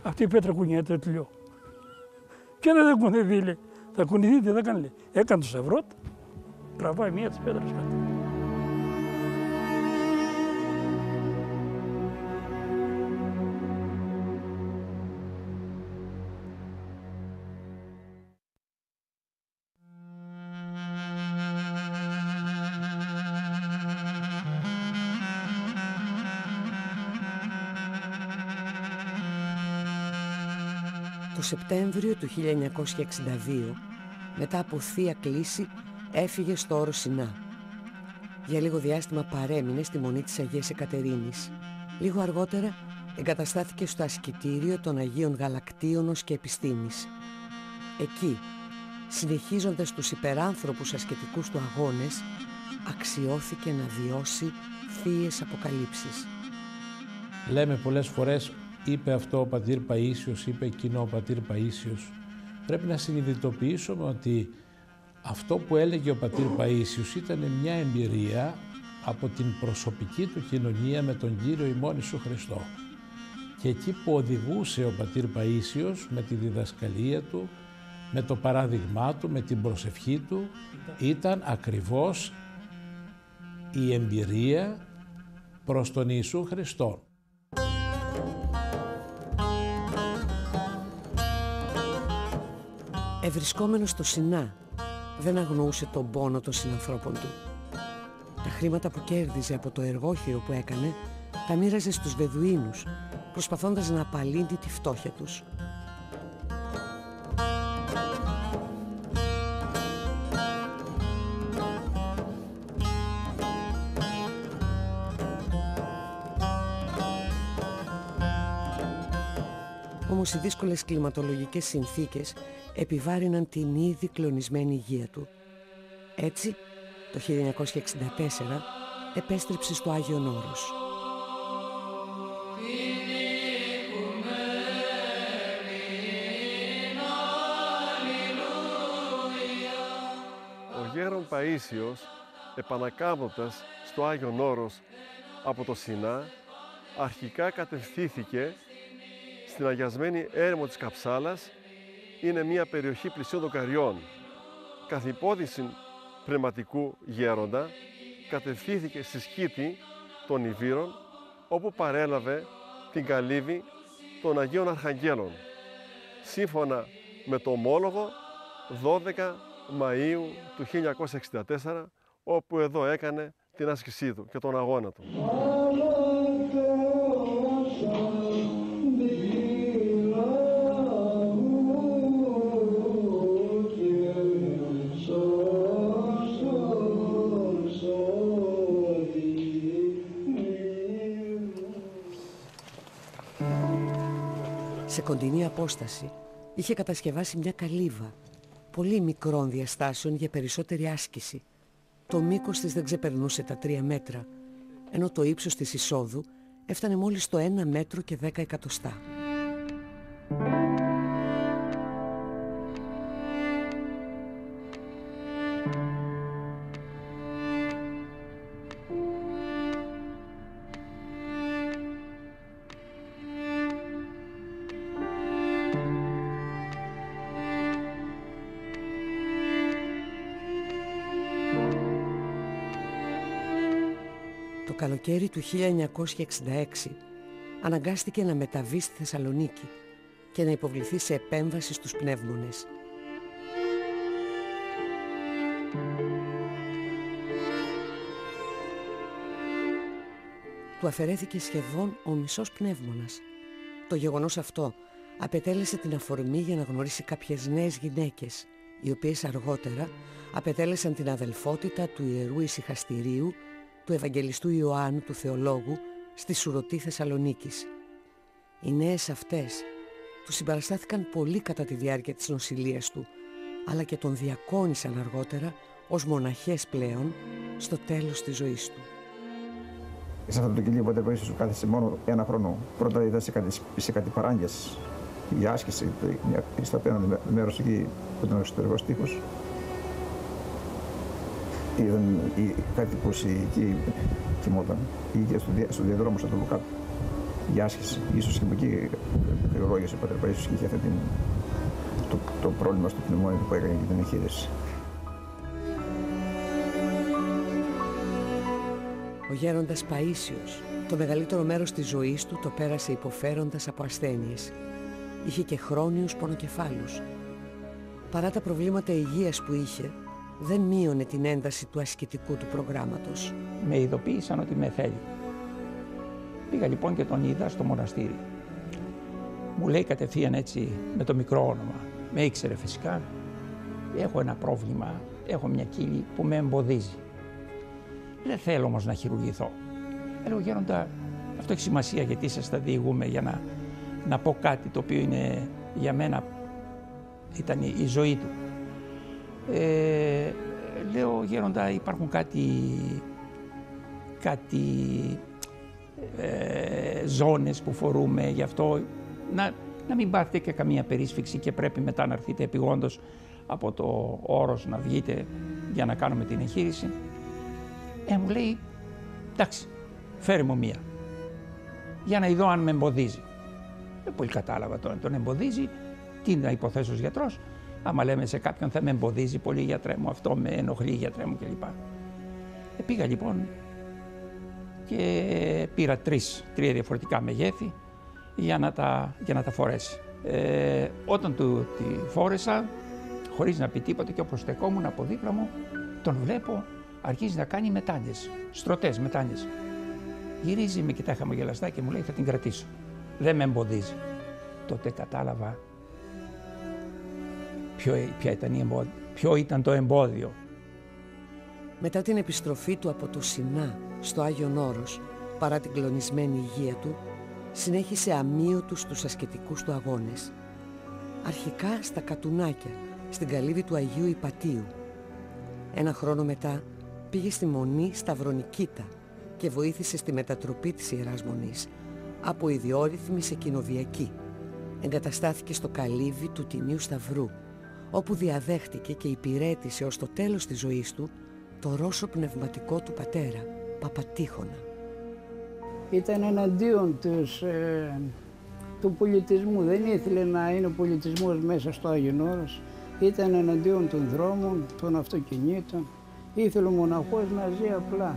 Αυτή η πέτρα κουνιέται, το λέω. Και δεν κουνηθεί, λέει. Θα κουνηθεί, τι θα κάνει, λέει. Έκανε το σταυρό, τραβάει μία της πέτρας κάτω. Το Σεπτέμβριο του 1962, μετά από θεία κλήση, έφυγε στο Όρο Σινά. Για λίγο διάστημα παρέμεινε στη Μονή της Αγίας Εκατερίνης. Λίγο αργότερα εγκαταστάθηκε στο ασκητήριο των Αγίων Γαλακτίωνος και Επιστήμης. Εκεί, συνεχίζοντας τους υπεράνθρωπους ασκητικούς του αγώνες, αξιώθηκε να βιώσει θείες αποκαλύψεις. Λέμε πολλές φορές, είπε αυτό ο πατήρ Παΐσιος, είπε εκείνο ο πατήρ Παΐσιος. Πρέπει να συνειδητοποιήσουμε ότι αυτό που έλεγε ο πατήρ Παΐσιος ήταν μια εμπειρία από την προσωπική του κοινωνία με τον Κύριο ημών Ιησού Χριστό. Και εκεί που οδηγούσε ο πατήρ Παΐσιος με τη διδασκαλία του, με το παράδειγμά του, με την προσευχή του, ήταν ακριβώς η εμπειρία προς τον Ιησού Χριστό. Ευρισκόμενος στο Σινά, δεν αγνοούσε τον πόνο των συνανθρώπων του. Τα χρήματα που κέρδιζε από το εργόχειρο που έκανε, τα μοίραζε στους Βεδουίνους, προσπαθώντας να απαλύνει τη φτώχεια τους. Όμως οι δύσκολες κλιματολογικές συνθήκες επιβάρυναν την ήδη κλονισμένη υγεία του. Έτσι, το 1964 επέστρεψε στο Άγιον Όρος. Ο γέρον Παΐσιος, επανακάμπτοντας στο Άγιον Όρος από το Σινά, αρχικά κατευθύνθηκε στην αγιασμένη έρημο της Καψάλας. Είναι μια περιοχή πλησίων δοκαριών. Καθ' υπόδειξη πνευματικού γέροντα, κατευθύνθηκε στη σκήτη των Ιβύρων, όπου παρέλαβε την καλύβη των Αγίων Αρχαγγέλων, σύμφωνα με το ομόλογο 12 Μαΐου του 1964, όπου εδώ έκανε την άσκησή του και τον αγώνα του. Σε κοντινή απόσταση είχε κατασκευάσει μια καλύβα, πολύ μικρών διαστάσεων για περισσότερη άσκηση. Το μήκος της δεν ξεπερνούσε τα 3 μέτρα, ενώ το ύψος της εισόδου έφτανε μόλις το 1 μέτρο και 10 εκατοστά. Το καλοκαίρι του 1966 αναγκάστηκε να μεταβεί στη Θεσσαλονίκη και να υποβληθεί σε επέμβαση στους πνεύμονες. Του αφαιρέθηκε σχεδόν ο μισός πνεύμονας. Το γεγονός αυτό απετέλεσε την αφορμή για να γνωρίσει κάποιες νέες γυναίκες, οι οποίες αργότερα απετέλεσαν την αδελφότητα του Ιερού Ησυχαστηρίου του Ευαγγελιστού Ιωάννου του Θεολόγου στη Σουρωτή Θεσσαλονίκης. Οι νέες αυτές του συμπαραστάθηκαν πολύ κατά τη διάρκεια της νοσηλείας του, αλλά και τον διακόνησαν αργότερα ως μοναχές πλέον στο τέλος της ζωής του. Σε αυτό το κελί ο Πατέρ Παΐσιος κάθισε μόνο ένα χρόνο. Πρώτα ήταν σε κάτι παράγγες για άσκηση, στο απέναντι μέρος εκεί που ήταν ο εξωτερικός τοίχος. Ήταν κάτι που εκεί κοιμόταν, ή στο διαδρόμο στο κάτω για άσκηση. Ίσως και από εκεί χρεολόγησε ο Πατέρ Παΐσιος και είχε αυτό το πρόβλημα στο πνευμόνιο που έκανε και την εγχείρηση. Ο γέροντας Παΐσιος το μεγαλύτερο μέρος της ζωής του το πέρασε υποφέροντας από ασθένειες. Είχε και χρόνιους πονοκεφάλους. Παρά τα προβλήματα υγείας που είχε, δεν μείωνε την ένταση του ασκητικού του προγράμματος. Με ειδοποίησαν ότι με θέλει. Πήγα λοιπόν και τον είδα στο μοναστήρι. Μου λέει κατευθείαν έτσι με το μικρό όνομα. Με ήξερε φυσικά. Έχω ένα πρόβλημα, έχω μια κύλη που με εμποδίζει. Δεν θέλω όμως να χειρουργηθώ. Λέω γέροντα, αυτό έχει σημασία γιατί σας τα διηγούμε για να πω κάτι το οποίο είναι για μένα ήταν η ζωή του. Λέω γέροντα υπάρχουν κάτι ζώνες που φορούμε γι' αυτό να μην πάρετε και καμία περίσφυξη και πρέπει μετά να έρθετε επειγόντως από το όρος να βγείτε για να κάνουμε την εγχείρηση. Μου λέει, εντάξει, φέρε μου μία, για να δω αν με εμποδίζει. Δεν πολύ κατάλαβα τώρα, τον εμποδίζει, τι να υποθέσω ως γιατρός, άμα λέμε σε κάποιον θα με εμποδίζει πολύ γιατρέ μου, αυτό με ενοχλεί γιατρέ μου κλπ. Πήγα λοιπόν και πήρα τρία διαφορετικά μεγέθη για να τα φορέσει. Όταν τη φόρεσα, χωρίς να πει τίποτα και όπως στεκόμουν από δίπλα μου, τον βλέπω, αρχίζει να κάνει μετάνιες, στρωτές μετάνιες. Γυρίζει, με κοιτάει χαμογελαστά και μου λέει θα την κρατήσω. Δεν με εμποδίζει. Τότε κατάλαβα ποιο ήταν το εμπόδιο. Μετά την επιστροφή του από το Σινά στο Άγιον Όρος, παρά την κλονισμένη υγεία του, συνέχισε αμύωτους τους ασκητικούς του αγώνες. Αρχικά στα Κατουνάκια, στην καλύβη του Αγίου Ιπατίου. Ένα χρόνο μετά πήγε στη Μονή Σταυρονικήτα και βοήθησε στη μετατροπή της Ιεράς Μονής από ιδιόρυθμη σε κοινοβιακή. Εγκαταστάθηκε στο καλύβη του Τιμίου Σταυρού, όπου διαδέχτηκε και υπηρέτησε ως το τέλος της ζωής του το ρώσο πνευματικό του πατέρα, Παπατίχωνα. Ήταν εναντίον του πολιτισμού, δεν ήθελε να είναι ο πολιτισμός μέσα στο Άγιον Όρος, ήταν εναντίον των δρόμων, των αυτοκινήτων, ήθελε ο μοναχός να ζει απλά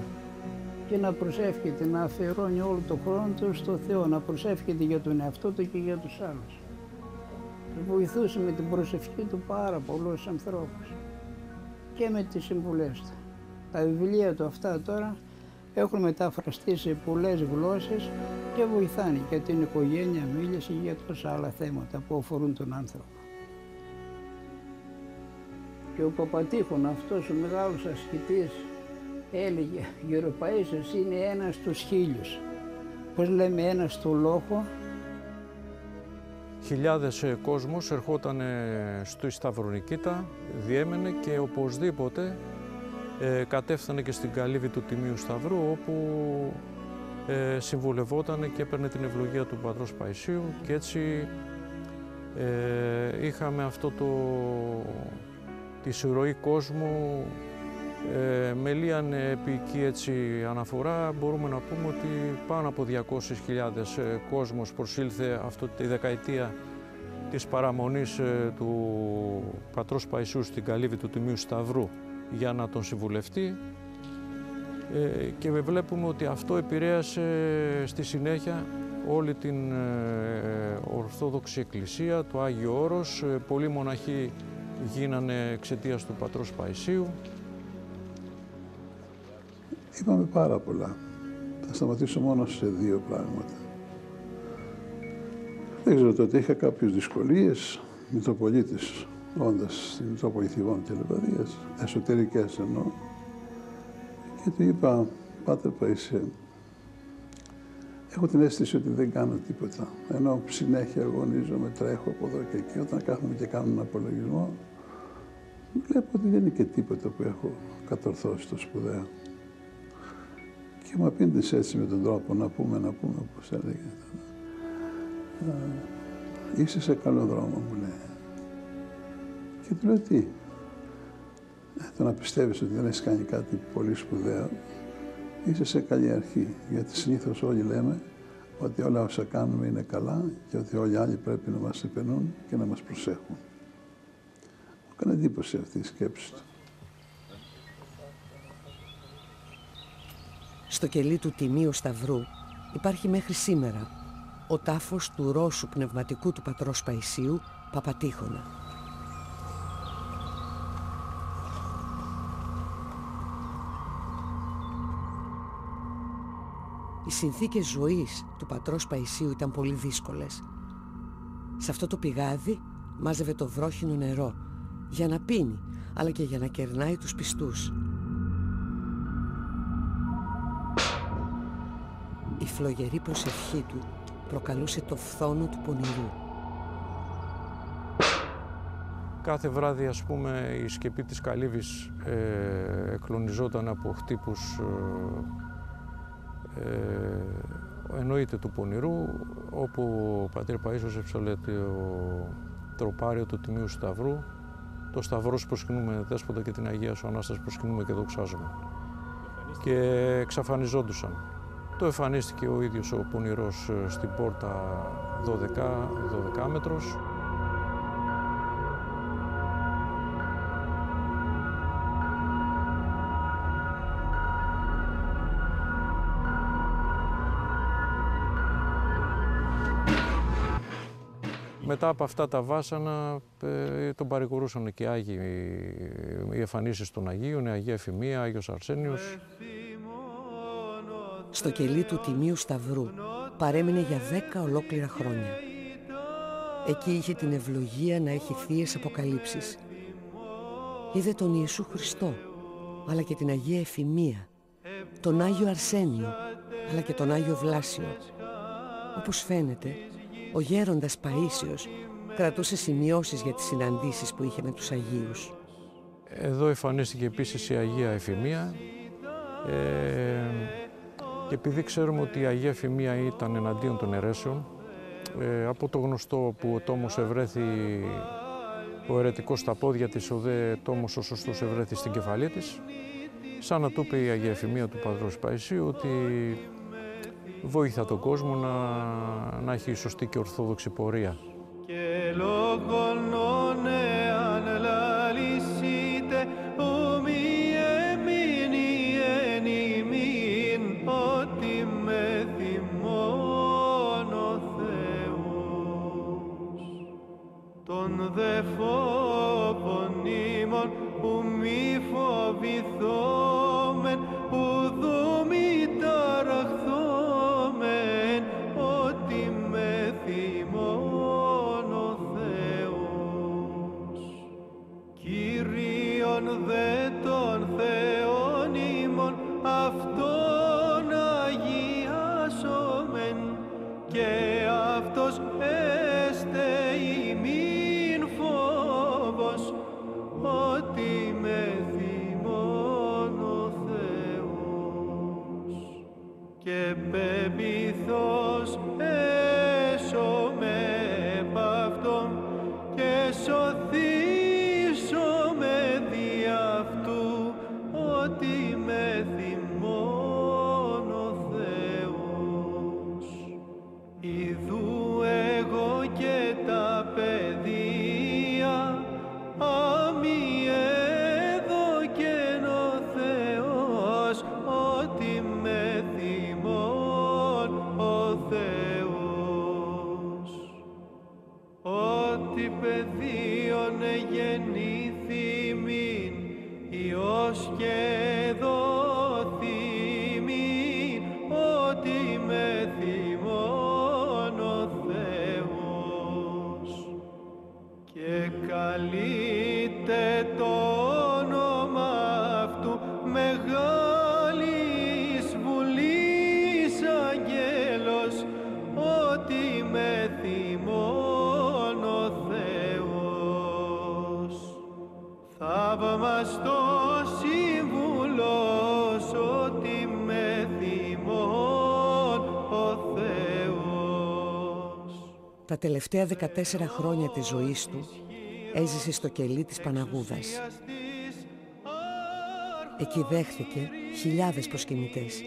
και να προσεύχεται, να αφιερώνει όλο τον χρόνο του στο Θεό, να προσεύχεται για τον εαυτό του και για τους άλλους. Βοηθούσε με την προσευχή του πάρα πολλούς ανθρώπους και με τις συμβουλές του. Τα βιβλία του αυτά τώρα έχουν μεταφραστεί σε πολλές γλώσσες και βοηθάνε για την οικογένεια, μίλησε για τόσα άλλα θέματα που αφορούν τον άνθρωπο. Και ο Παπατίχωνα, αυτός ο μεγάλος ασκητής, έλεγε «Γεροπαΐσιος είναι ένας στους 1000». Πώς λέμε ένας στο λόγο. Χιλιάδες κόσμος ερχόταν στη Σταυρονικήτα, διέμενε και οπωσδήποτε κατέφθανε και στην καλύβη του Τιμίου Σταυρού, όπου συμβουλευόταν και έπαιρνε την ευλογία του Πατρός Παϊσίου και έτσι είχαμε αυτό τη ροή κόσμου. Με λίγαν επική έτσι αναφορά μπορούμε να πούμε ότι πάνω από 200.000 κόσμος προσήλθε αυτή τη δεκαετία της παραμονής του Πατρός Παϊσίου στην καλύβη του Τιμίου Σταυρού για να τον συμβουλευτεί και βλέπουμε ότι αυτό επηρέασε στη συνέχεια όλη την Ορθόδοξη Εκκλησία, το Άγιο Όρος. Πολλοί μοναχοί γίνανε εξαιτίας του Πατρός Παϊσίου. Είπαμε πάρα πολλά. Θα σταματήσω μόνο σε 2 πράγματα. Δεν ξέρω, τότε είχα κάποιες δυσκολίες, Μητροπολίτης, όντας στην Μητρόπολη Θηβών και Λεβαδίας, εσωτερικές εννοώ. Και του είπα, Πάτερ Παΐσιε, έχω την αίσθηση ότι δεν κάνω τίποτα. Ενώ συνέχεια αγωνίζομαι, τρέχω από εδώ και εκεί. Όταν κάθομαι και κάνω έναν απολογισμό, βλέπω ότι δεν είναι και τίποτα που έχω κατορθώσει το σπουδαίο. Και μου απήντησε έτσι με τον τρόπο να πούμε, όπως έλεγε. Είσαι σε καλό δρόμο, μου λέει. Και του λέω τι. Το να πιστεύεις ότι δεν έχεις κάνει κάτι πολύ σπουδαίο, είσαι σε καλή αρχή. Γιατί συνήθως όλοι λέμε ότι όλα όσα κάνουμε είναι καλά και ότι όλοι οι άλλοι πρέπει να μας επενούν και να μας προσέχουν. Μου έκανε εντύπωση αυτή η σκέψη του. Στο κελί του Τιμίου Σταυρού υπάρχει μέχρι σήμερα ο τάφος του Ρώσου πνευματικού του πατρός Παϊσίου, Παπατήχωνα. Οι συνθήκες ζωής του πατρός Παϊσίου ήταν πολύ δύσκολες. Σε αυτό το πηγάδι μάζευε το βρόχινο νερό για να πίνει, αλλά και για να κερνάει τους πιστούς. Η φλογερή προσευχή του προκαλούσε το φθόνο του πονηρού. Κάθε βράδυ, ας πούμε, η σκεπή της Καλύβης εκλονιζόταν από χτύπους εννοείται του πονηρού, όπου ο πατήρ Παΐσιος έψαλε το τροπάριο του Τιμίου Σταυρού, το Σταυρό σου προσκυνούμε Δέσποτα και την Αγία σου Ανάσταση προσκυνούμε και δοξάζουμε. Και εξαφανιζόντουσαν. Το εμφανίστηκε ο ίδιος ο πονηρός στην πόρτα 12 μέτρος. Μετά από αυτά τα βάσανα τον παρηγορούσαν και Άγιοι, οι εμφανίσεις των Αγίων, η Αγία Εφημία, Άγιος Αρσένιος. Στο κελί του Τιμίου Σταυρού παρέμεινε για 10 ολόκληρα χρόνια. Εκεί είχε την ευλογία να έχει θείες αποκαλύψεις. Είδε τον Ιησού Χριστό, αλλά και την Αγία Εφημία, τον Άγιο Αρσένιο, αλλά και τον Άγιο Βλάσιο. Όπως φαίνεται, ο γέροντας Παΐσιος κρατούσε σημειώσεις για τις συναντήσεις που είχε με τους Αγίους. Εδώ εμφανίστηκε επίσης η Αγία Εφημία και επειδή ξέρουμε ότι η Αγία Εφημία ήταν εναντίον των αιρέσεων, από το γνωστό που ο τόμος ευρέθη ο αιρετικός στα πόδια της, ο δε τόμος ο σωστός ευρέθη στην κεφαλή της, σαν να του είπε η Αγία Εφημία του Πατρός Παϊσίου ότι βοήθα τον κόσμο να έχει σωστή και ορθόδοξη πορεία. Και λόγων εάν λαλήσετε ομοι εμείνει εν ημίν ότι με θυμών ο Θεός τον δε φόβον ημών που μη φοβηθόμεν ουδού μη ταραχθόμεν ότι με θυμών ο Θεός Κύριον δε τον Θεόν ημών αυτόν αγιάσομεν και αυτός έστε ημίν φόβος ότι με θυμών ο Θεός και πεποιθώς έσωμε επ' αυτόν και σωθήσωμε δι' αυτού ότι με θυμών ο Θεός. Ιδού εγώ και τα παιδεία αμοι έδωκεν ο Θεός ότι με θυμών ο Θεός. Ότι παιδίον εγεννήθη μην Υιός και δόθη μην ότι με θυμών ο Θεός. σύμβουλος ότι με θυμών ο Θεός. Τα τελευταία 14 χρόνια της ζωής του έζησε στο κελί της Παναγούδας. Εκεί δέχθηκε χιλιάδες προσκυνητές.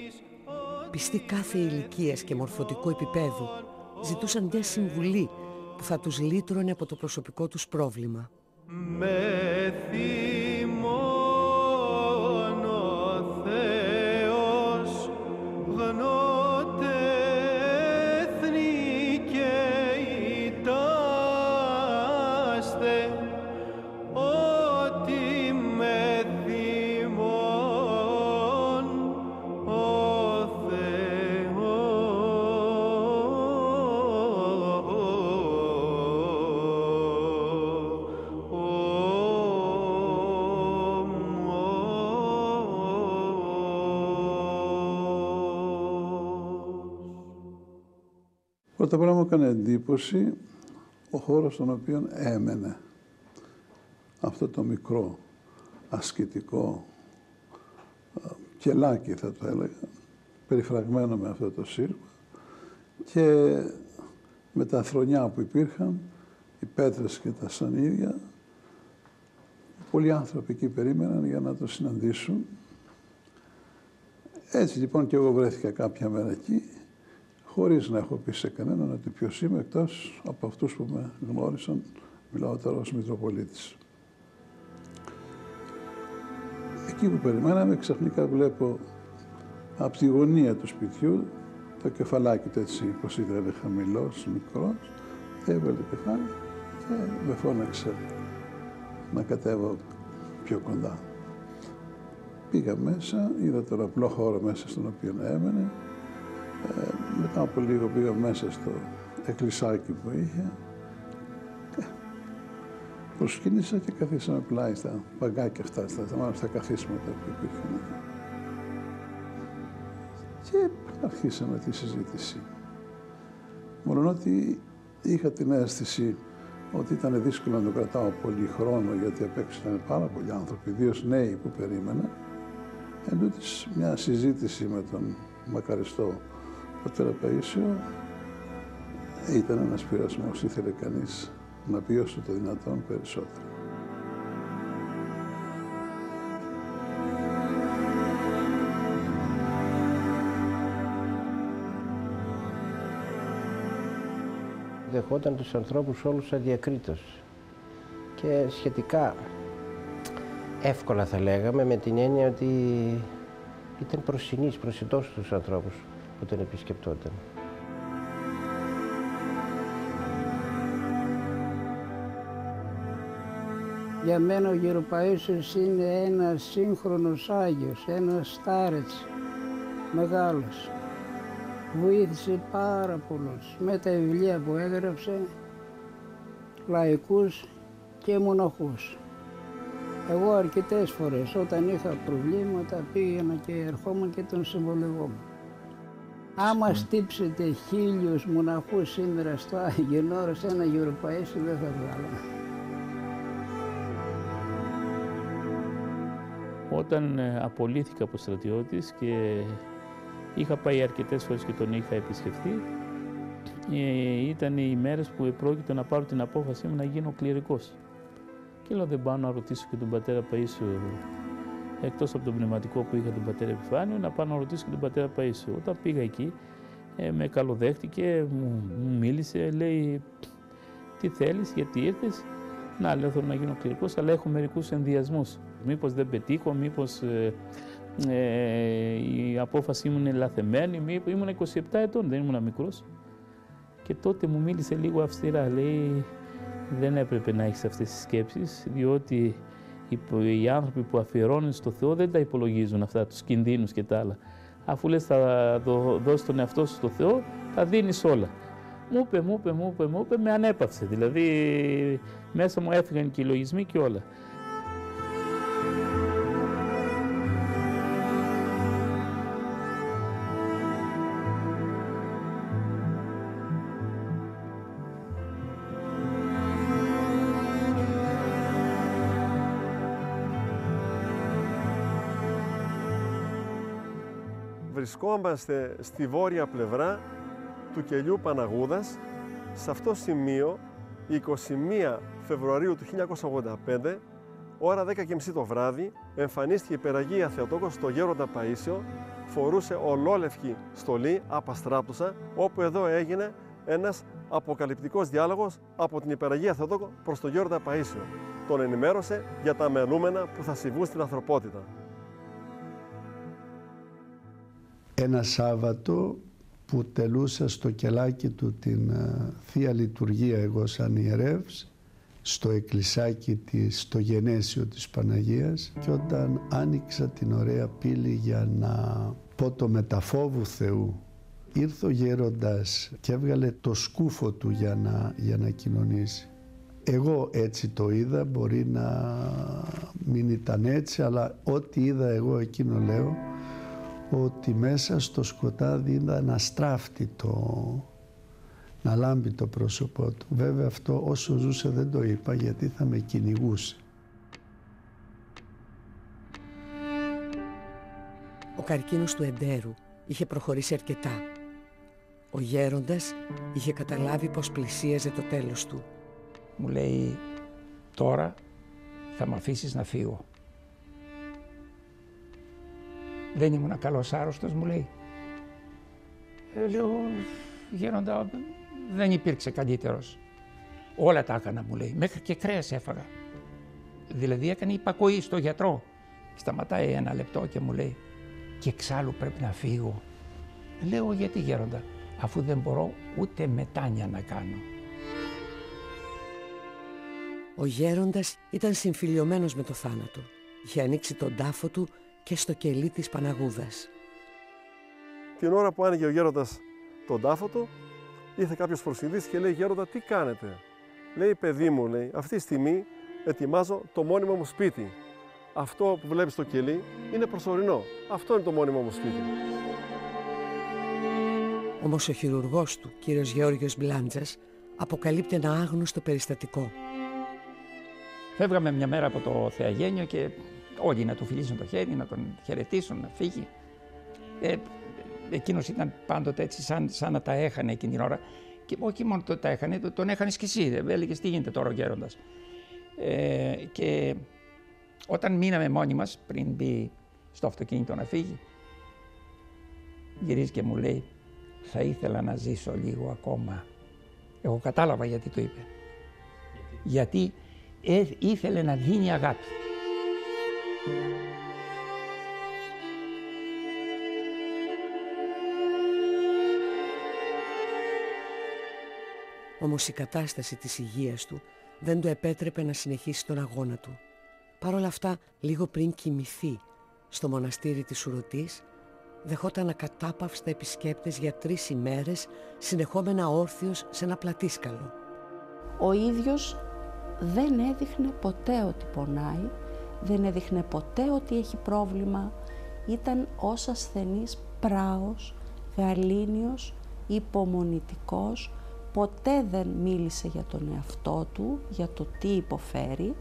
Πιστοί κάθε ηλικίας και μορφωτικού επίπεδου ζητούσαν μια συμβουλή που θα τους λύτρωνε από το προσωπικό τους πρόβλημα. Με θυμών ο Θεός γνώτεθνη και ητάστε ότι με θυμών ο Πρώτα πράγμα μου έκανε εντύπωση ο χώρος στον οποίο έμενε. Αυτό το μικρό, ασκητικό κελάκι θα το έλεγα, περιφραγμένο με αυτό το σύρμα και με τα θρονιά που υπήρχαν, οι πέτρες και τα σανίδια. Πολλοί άνθρωποι εκεί περίμεναν για να το συναντήσουν. Έτσι λοιπόν και εγώ βρέθηκα κάποια μέρα εκεί, χωρίς να έχω πει σε κανέναν ότι ποιος είμαι, εκτός από αυτούς που με γνώρισαν, μιλάω τώρα ως Μητροπολίτης. Εκεί που περιμέναμε, ξαφνικά βλέπω από τη γωνία του σπιτιού το κεφαλάκι του έτσι, πως ήταν χαμηλός, μικρός, έβαλε το κεφάλι και με φώναξε να κατέβω πιο κοντά. Πήγα μέσα, είδα τον απλό χώρο μέσα στον οποίο έμενε. Μετά από λίγο πήγα μέσα στο εκκλησάκι που είχε. Προσκύνησα και καθίσαμε πλάι στα παγκάκια αυτά, στα καθίσματα που υπήρχαν. Και αρχίσαμε τη συζήτηση. Μόνο ότι είχα την αίσθηση ότι ήταν δύσκολο να το κρατάω πολύ χρόνο, γιατί απ' έξω ήταν πάρα πολλοί άνθρωποι, ιδίως νέοι που περίμεναν. Εν τούτης, μια συζήτηση με τον μακαριστό πατέρα Παΐσιο ήταν ένας πειρασμός, ήθελε κανείς να πει όσο το δυνατόν περισσότερο. Δεχόταν τους ανθρώπους όλους αδιακρίτως και σχετικά εύκολα θα λέγαμε, με την έννοια ότι ήταν προσιτός στους ανθρώπους που τον επισκεπτόταν. Για μένα ο Γεροπαΐσιος είναι ένας σύγχρονος Άγιος, ένας στάρετς μεγάλος. Βοήθησε πάρα πολλούς με τα βιβλία που έγραψε, λαϊκούς και μοναχούς. Εγώ αρκετές φορές όταν είχα προβλήματα πήγαινα και ερχόμουν και τον συμβολευόμουν. Άμα στύψετε 1000 μοναχούς σήμερα στο Άγιον Όρος, ένα Γεροπαΐσιο δεν θα βγάλουμε. Όταν απολύθηκα από στρατιώτης και είχα πάει αρκετές φορές και τον είχα επισκεφθεί, ήταν οι ημέρες που επρόκειτο να πάρω την απόφασή μου να γίνω κληρικός. Και λέω δεν πάω να ρωτήσω και τον πατέρα Παΐσιο, εκτός από τον πνευματικό που είχα τον πατέρα Επιφάνιο, να πάω να ρωτήσω και τον πατέρα Παΐσιο. Όταν πήγα εκεί, με καλοδέχτηκε, μου μίλησε, λέει τι θέλεις, γιατί ήρθες. Να, λέω θέλω να γίνω κληρικός, αλλά έχω μερικούς ενδιασμούς. Μήπως δεν πετύχω, μήπως η απόφαση μου είναι λαθεμένη, ήμουν 27 ετών, δεν ήμουν μικρός. Και τότε μου μίλησε λίγο αυστηρά, λέει δεν έπρεπε να έχεις αυτές τις σκέψεις, διότι οι άνθρωποι που αφιερώνουν στο Θεό δεν τα υπολογίζουν αυτά, τους κινδύνους και τα άλλα. Αφού λες θα δώσεις τον εαυτό σου στο Θεό, θα δίνεις όλα. Μου είπε, με ανέπαυσε, δηλαδή μέσα μου έφυγαν και οι λογισμοί και όλα. Βρισκόμαστε στη βόρεια πλευρά του κελιού Παναγούδας. Σε αυτό το σημείο, 21 Φεβρουαρίου του 1985, ώρα 10:30 το βράδυ, εμφανίστηκε η Υπεραγία Θεοτόκος στο Γέροντα Παΐσιο, φορούσε ολόλευκη στολή, απαστράπτουσα, όπου εδώ έγινε ένας αποκαλυπτικός διάλογος από την Υπεραγία Θεοτόκο προς τον Γέροντα Παΐσιο. Τον ενημέρωσε για τα μελούμενα που θα συμβούν στην ανθρωπότητα. Ένα Σάββατο που τελούσα στο κελάκι του την Θεία Λειτουργία εγώ σαν ιερεύς, στο εκκλησάκι στο γενέσιο της Παναγίας, και όταν άνοιξα την ωραία πύλη για να πω το μεταφόβου Θεού, ήρθε ο γέροντας και έβγαλε το σκούφο του για να κοινωνήσει. Εγώ έτσι το είδα, μπορεί να μην ήταν έτσι, αλλά ό,τι είδα εγώ εκείνο λέω, ότι μέσα στο σκοτάδι είδα να στράφτει να λάμπει το πρόσωπό του. Βέβαια αυτό όσο ζούσε δεν το είπα, γιατί θα με κυνηγούσε. Ο καρκίνος του εντέρου είχε προχωρήσει αρκετά. Ο γέροντας είχε καταλάβει πως πλησίαζε το τέλος του. Μου λέει, τώρα θα μ' αφήσεις να φύγω. Δεν ήμουν καλός άρρωστος, μου λέει. Λέω, γέροντα, δεν υπήρξε καλύτερος. Όλα τα έκανα, μου λέει, μέχρι και κρέας έφαγα. Δηλαδή έκανε υπακοή στο γιατρό. Σταματάει ένα λεπτό και μου λέει, και εξάλλου πρέπει να φύγω. Λέω, γιατί γέροντα, αφού δεν μπορώ ούτε μετάνια να κάνω. Ο γέροντας ήταν συμφιλιωμένος με το θάνατο. Είχε ανοίξει τον τάφο του και στο κελί της Παναγούδας. Την ώρα που άνοιγε ο γέροντας τον τάφο του, ήρθε κάποιος προσιδής και λέει, γέροντα, τι κάνετε? Λέει, παιδί μου, λέει, αυτή τη στιγμή ετοιμάζω το μόνιμο μου σπίτι. Αυτό που βλέπεις στο κελί είναι προσωρινό. Αυτό είναι το μόνιμο μου σπίτι. Όμως ο χειρουργός του, κύριος Γεώργιος Μπλάντζας, αποκαλύπτει ένα άγνωστο περιστατικό. Φεύγαμε μια μέρα από το Θεαγένιο και όλοι να του φιλήσουν το χέρι, να τον χαιρετήσουν, να φύγει. Εκείνος ήταν πάντοτε έτσι σαν να τα έχανε εκείνη την ώρα. Και όχι μόνο τα έχανε, τον έχανες κι εσύ. Έλεγες, τι γίνεται τώρα ο γέροντας. Και όταν μείναμε μόνοι μας, πριν μπει στο αυτοκίνητο να φύγει, γυρίζει και μου λέει, θα ήθελα να ζήσω λίγο ακόμα. Εγώ κατάλαβα γιατί το είπε. Γιατί ήθελε να δίνει αγάπη. Όμως η κατάσταση της υγείας του δεν του επέτρεπε να συνεχίσει τον αγώνα του. Παρ' όλα αυτά, λίγο πριν κοιμηθεί στο μοναστήρι της Ουρωτής, δεχόταν ακατάπαυστα επισκέπτες για 3 ημέρες, συνεχόμενα όρθιος σε ένα πλατήσκαλο. Ο ίδιος δεν έδειχνε ποτέ ότι πονάει, δεν έδειχνε ποτέ ότι έχει πρόβλημα. Ήταν ως ασθενής πράος, γαλήνιος, υπομονητικός. Ποτέ δεν μίλησε για τον εαυτό του, για το τι υποφέρει.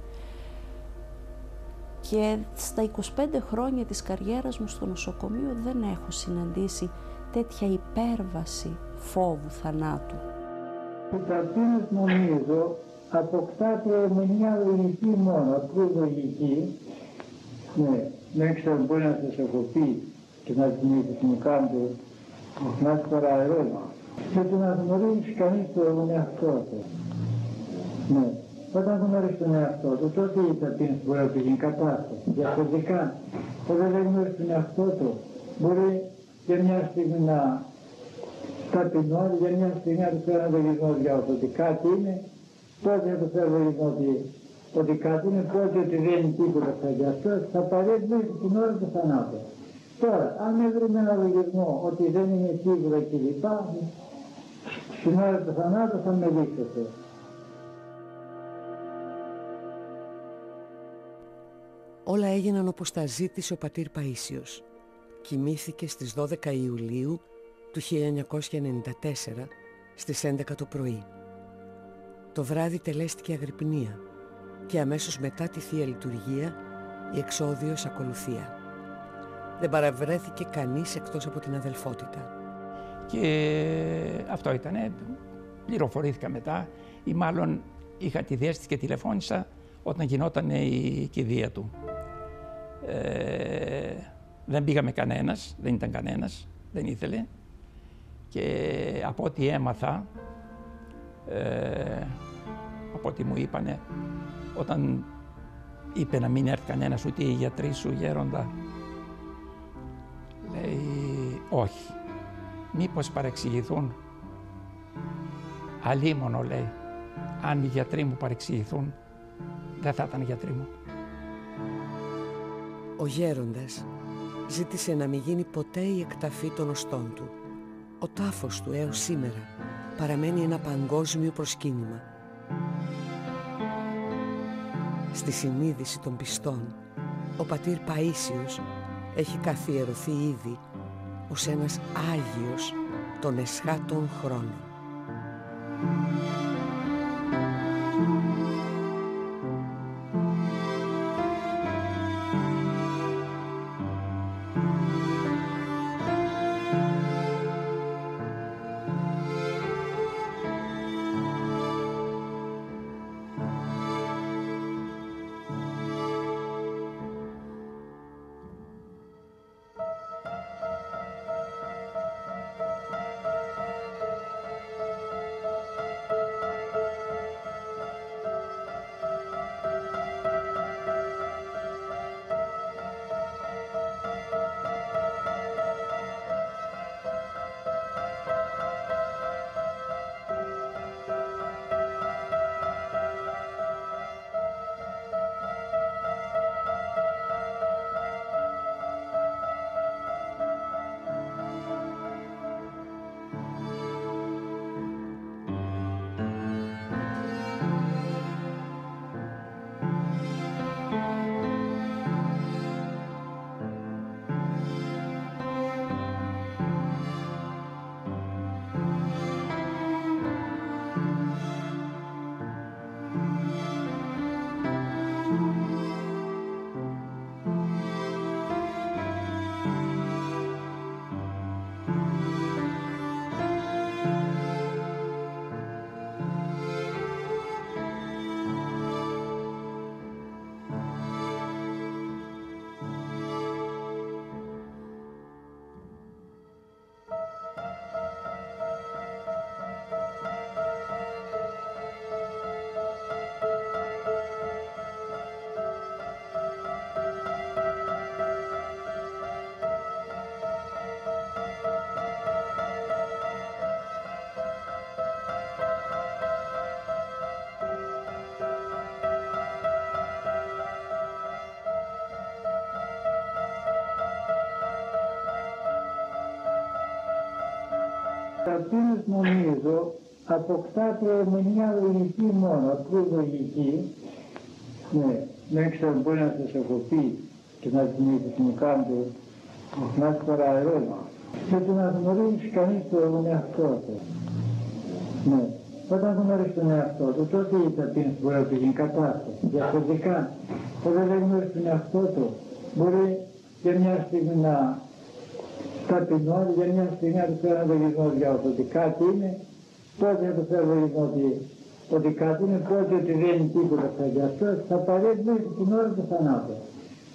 Και στα 25 χρόνια της καριέρας μου στο νοσοκομείο δεν έχω συναντήσει τέτοια υπέρβαση φόβου θανάτου. Ο καρκίνος, νομίζω, αποκτάται με μια λογική μόνο, απλή λογική. Ναι, δεν ξέρω, μπορεί να σας έχω πει και να την κάνετε να φορά ερώτημα. Και το να γνωρίζει κανείς τον εαυτό του. Ναι. Όταν γνωρίζει τον εαυτό του, τότε η ταπείνωση μπορεί να του γίνει κατάσταση. Διαφορετικά, όταν δεν γνωρίζει τον εαυτό του, μπορεί για μια στιγμή να ταπεινώνει, για μια στιγμή να του φέρει λογισμό για ότι κάτι είναι, τότε να του φέρει λογισμό ότι κάτι είναι, τότε ότι δεν είναι τίποτα για αυτό, θα παρέχει την ώρα του θανάτου. Τώρα, αν έβρει ένα λογισμό ότι δεν είναι σίγουρα κλπ, στην ώρα του θανάτου θα με δείξετε. Όλα έγιναν όπως τα ζήτησε ο πατήρ Παΐσιος. Κοιμήθηκε στις 12 Ιουλίου του 1994 στις 11 το πρωί. Το βράδυ τελέστηκε αγρυπνία και αμέσως μετά τη Θεία Λειτουργία η εξόδιος ακολουθία. Δεν παραβρέθηκε κανείς εκτός από την αδελφότητα. Και αυτό ήτανε, πληροφορήθηκα μετά ή μάλλον είχα τη διέστηση και τηλεφώνησα όταν γινόταν η κηδεία του. Δεν πήγαμε κανένας, δεν ήταν κανένας, δεν ήθελε. Και από ό,τι έμαθα, από ό,τι μου είπανε, όταν είπε να μην έρθει κανένας ούτε οι γιατροί σου, Γέροντα, λέει όχι, μήπως παρεξηγηθούν. Αλίμονο, λέει, αν οι γιατροί μου παρεξηγηθούν, δεν θα ήταν οι γιατροί μου. Ο Γέροντας ζήτησε να μην γίνει ποτέ η εκταφή των οστών του. Ο τάφος του έως σήμερα παραμένει ένα παγκόσμιο προσκύνημα. Στη συνείδηση των πιστών, ο πατήρ Παΐσιος έχει καθιερωθεί ήδη ως ένας Άγιος των εσχάτων χρόνων. Ταπείνος νομίζω αποκτάται με μια λογική μόνο, απλή λογική. Ναι, δεν ξέρω, μπορεί να σας έχω πει και να την κάνετε να φορά ερώτημα. Και το να γνωρίζεις κανείς τον εαυτό του. Ναι, όταν γνωρίζεις τον εαυτό του, τότε η ταπείνωση μπορεί να πηγαίνει κατάσταση. Διαφορετικά, όταν δεν γνωρίζεις τον εαυτό του, μπορεί για μια στιγμή να ταπεινώνει, για μια στιγμή να του φέρει ένα λογισμό για ότι κάτι είναι, τότε να του φέρει λογισμό ότι κάτι είναι, τότε ότι δεν είναι τίποτα για αυτό, θα παρέχει μέχρι την ώρα του θανάτου.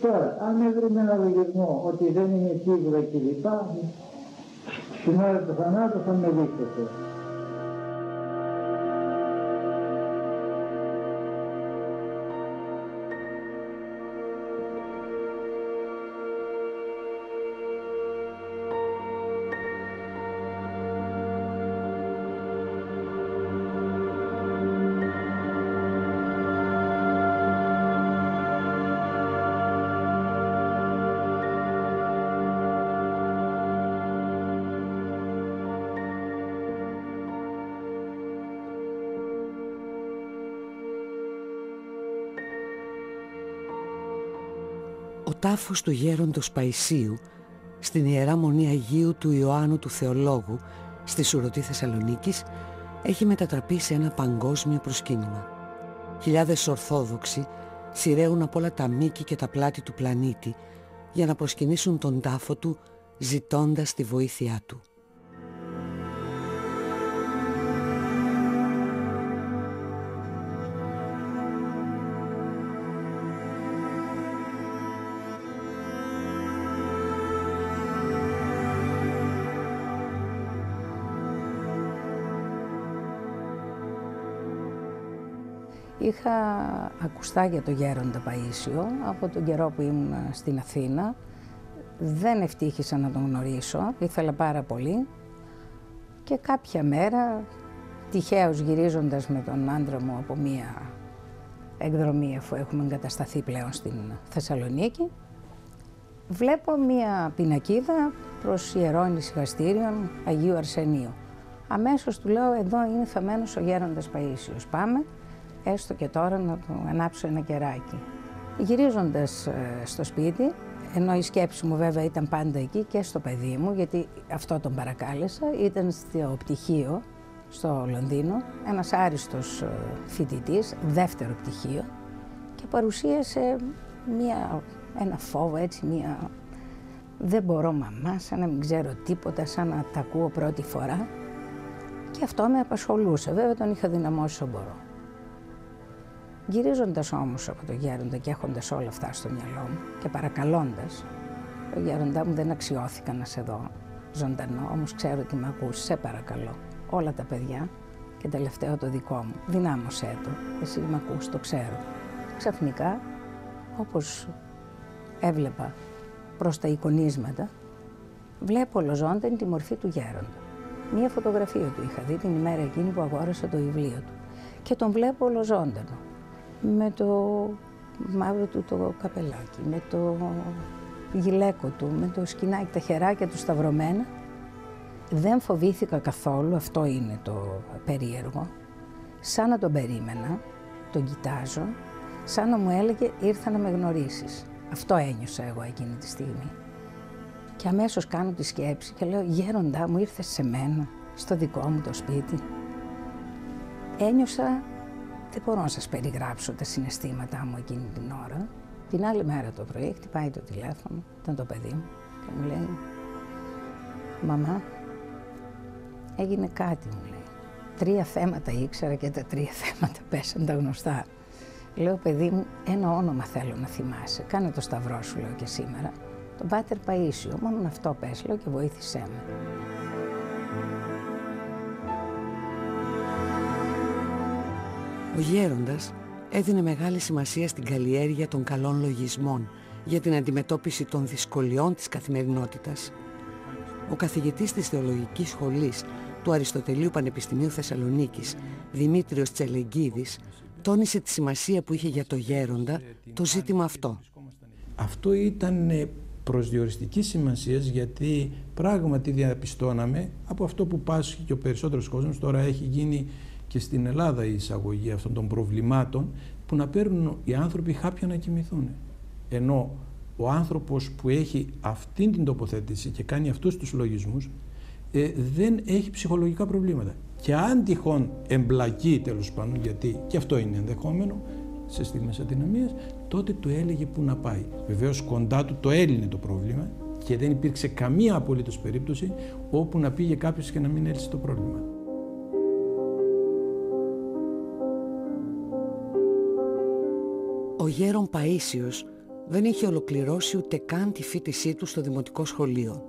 Τώρα, αν έβρουμε ένα λογισμό ότι δεν είναι σίγουρα κλπ, στην ώρα του θανάτου θα με δείξετε. Ο τάφος του γέροντος Παϊσίου στην Ιερά Μονή Αγίου του Ιωάννου του Θεολόγου στη Σουρωτή Θεσσαλονίκης έχει μετατραπεί σε ένα παγκόσμιο προσκύνημα. Χιλιάδες Ορθόδοξοι σειραίουν από όλα τα μήκη και τα πλάτη του πλανήτη για να προσκυνήσουν τον τάφο του ζητώντας τη βοήθειά του. Είχα ακουστά για το Γέροντα Παΐσιο από τον καιρό που ήμουν στην Αθήνα. Δεν ευτύχησα να τον γνωρίσω, ήθελα πάρα πολύ. Και κάποια μέρα, τυχαίως γυρίζοντας με τον άντρα μου από μία εκδρομή, αφού έχουμε εγκατασταθεί πλέον στην Θεσσαλονίκη, βλέπω μία πινακίδα προς Ιερών Ησυχαστήριων Αγίου Αρσενίου. Αμέσως του λέω, εδώ είναι θαμμένος ο Γέροντας Παΐσιος, πάμε. Έστω και τώρα να του ανάψω ένα κεράκι. Γυρίζοντας στο σπίτι, ενώ η σκέψη μου βέβαια ήταν πάντα εκεί και στο παιδί μου, γιατί αυτό τον παρακάλεσα, ήταν στο πτυχίο στο Λονδίνο, ένας άριστος φοιτητής, δεύτερο πτυχίο, και παρουσίασε ένα φόβο, έτσι, δεν μπορώ μαμά, σαν να μην ξέρω τίποτα, σαν να τα ακούω πρώτη φορά, και αυτό με απασχολούσε. Βέβαια τον είχα δυναμώσει όσο μπορώ. Γυρίζοντας όμως από τον Γέροντα και έχοντας όλα αυτά στο μυαλό μου και παρακαλώντας, ο Γέροντά μου, δεν αξιώθηκα να σε δω ζωντανό, όμως ξέρω ότι με ακούς, σε παρακαλώ, όλα τα παιδιά και τελευταίο το δικό μου, δυνάμωσέ το, εσύ με ακούς, το ξέρω. Ξαφνικά, όπως έβλεπα προς τα εικονίσματα, βλέπω ολοζώντανη τη μορφή του Γέροντα. Μία φωτογραφία του είχα δει την ημέρα εκείνη που αγόρασα το βιβλίο του και τον βλέπω ολοζώντανο, με το μαύρο του το καπελάκι, με το γυλαίκο του, με το σκηνάκι, τα χεράκια του σταυρωμένα. Δεν φοβήθηκα καθόλου, αυτό είναι το περίεργο. Σαν να τον περίμενα, τον κοιτάζω, σαν να μου έλεγε ήρθα να με γνωρίσεις. Αυτό ένιωσα εγώ εκείνη τη στιγμή. Και αμέσως κάνω τη σκέψη και λέω, Γέροντά μου, ήρθες σε μένα, στο δικό μου το σπίτι. Ένιωσα, δεν μπορώ να σας περιγράψω τα συναισθήματά μου εκείνη την ώρα. Την άλλη μέρα το πρωί χτυπάει το τηλέφωνο, ήταν το παιδί μου και μου λέει, μαμά, έγινε κάτι, μου λέει. 3 θέματα ήξερα και τα 3 θέματα πέσαν τα γνωστά. Λέω, παιδί μου, ένα όνομα θέλω να θυμάσαι. Κάνε το σταυρό σου, λέω, και σήμερα. Τον Πάτερ Παΐσιο, μόνο αυτό πες, λέω, και βοήθησέ με. Ο Γέροντας έδινε μεγάλη σημασία στην καλλιέργεια των καλών λογισμών για την αντιμετώπιση των δυσκολιών της καθημερινότητας. Ο καθηγητής της Θεολογικής Σχολής του Αριστοτελείου Πανεπιστημίου Θεσσαλονίκης, Δημήτριος Τσελεγκίδης, τόνισε τη σημασία που είχε για το Γέροντα το ζήτημα αυτό. Αυτό ήταν προσδιοριστική σημασία, γιατί πράγματι διαπιστώναμε από αυτό που πάσχει και ο περισσότερος κόσμος, τώρα έχει γίνει και στην Ελλάδα η εισαγωγή αυτών των προβλημάτων, που να παίρνουν οι άνθρωποι χάπια να κοιμηθούν. Ενώ ο άνθρωπος που έχει αυτήν την τοποθέτηση και κάνει αυτούς τους λογισμούς δεν έχει ψυχολογικά προβλήματα. Και αν τυχόν εμπλακεί, τέλος πάντων, γιατί και αυτό είναι ενδεχόμενο σε στιγμές αδυναμίας, τότε του έλεγε πού να πάει. Βεβαίως κοντά του το έλυνε το πρόβλημα και δεν υπήρξε καμία απολύτως περίπτωση όπου να πήγε κάποιος και να μην έλυσε το πρόβλημα. Ο Γέρον Παΐσιος δεν είχε ολοκληρώσει ούτε καν τη φοιτησή του στο δημοτικό σχολείο.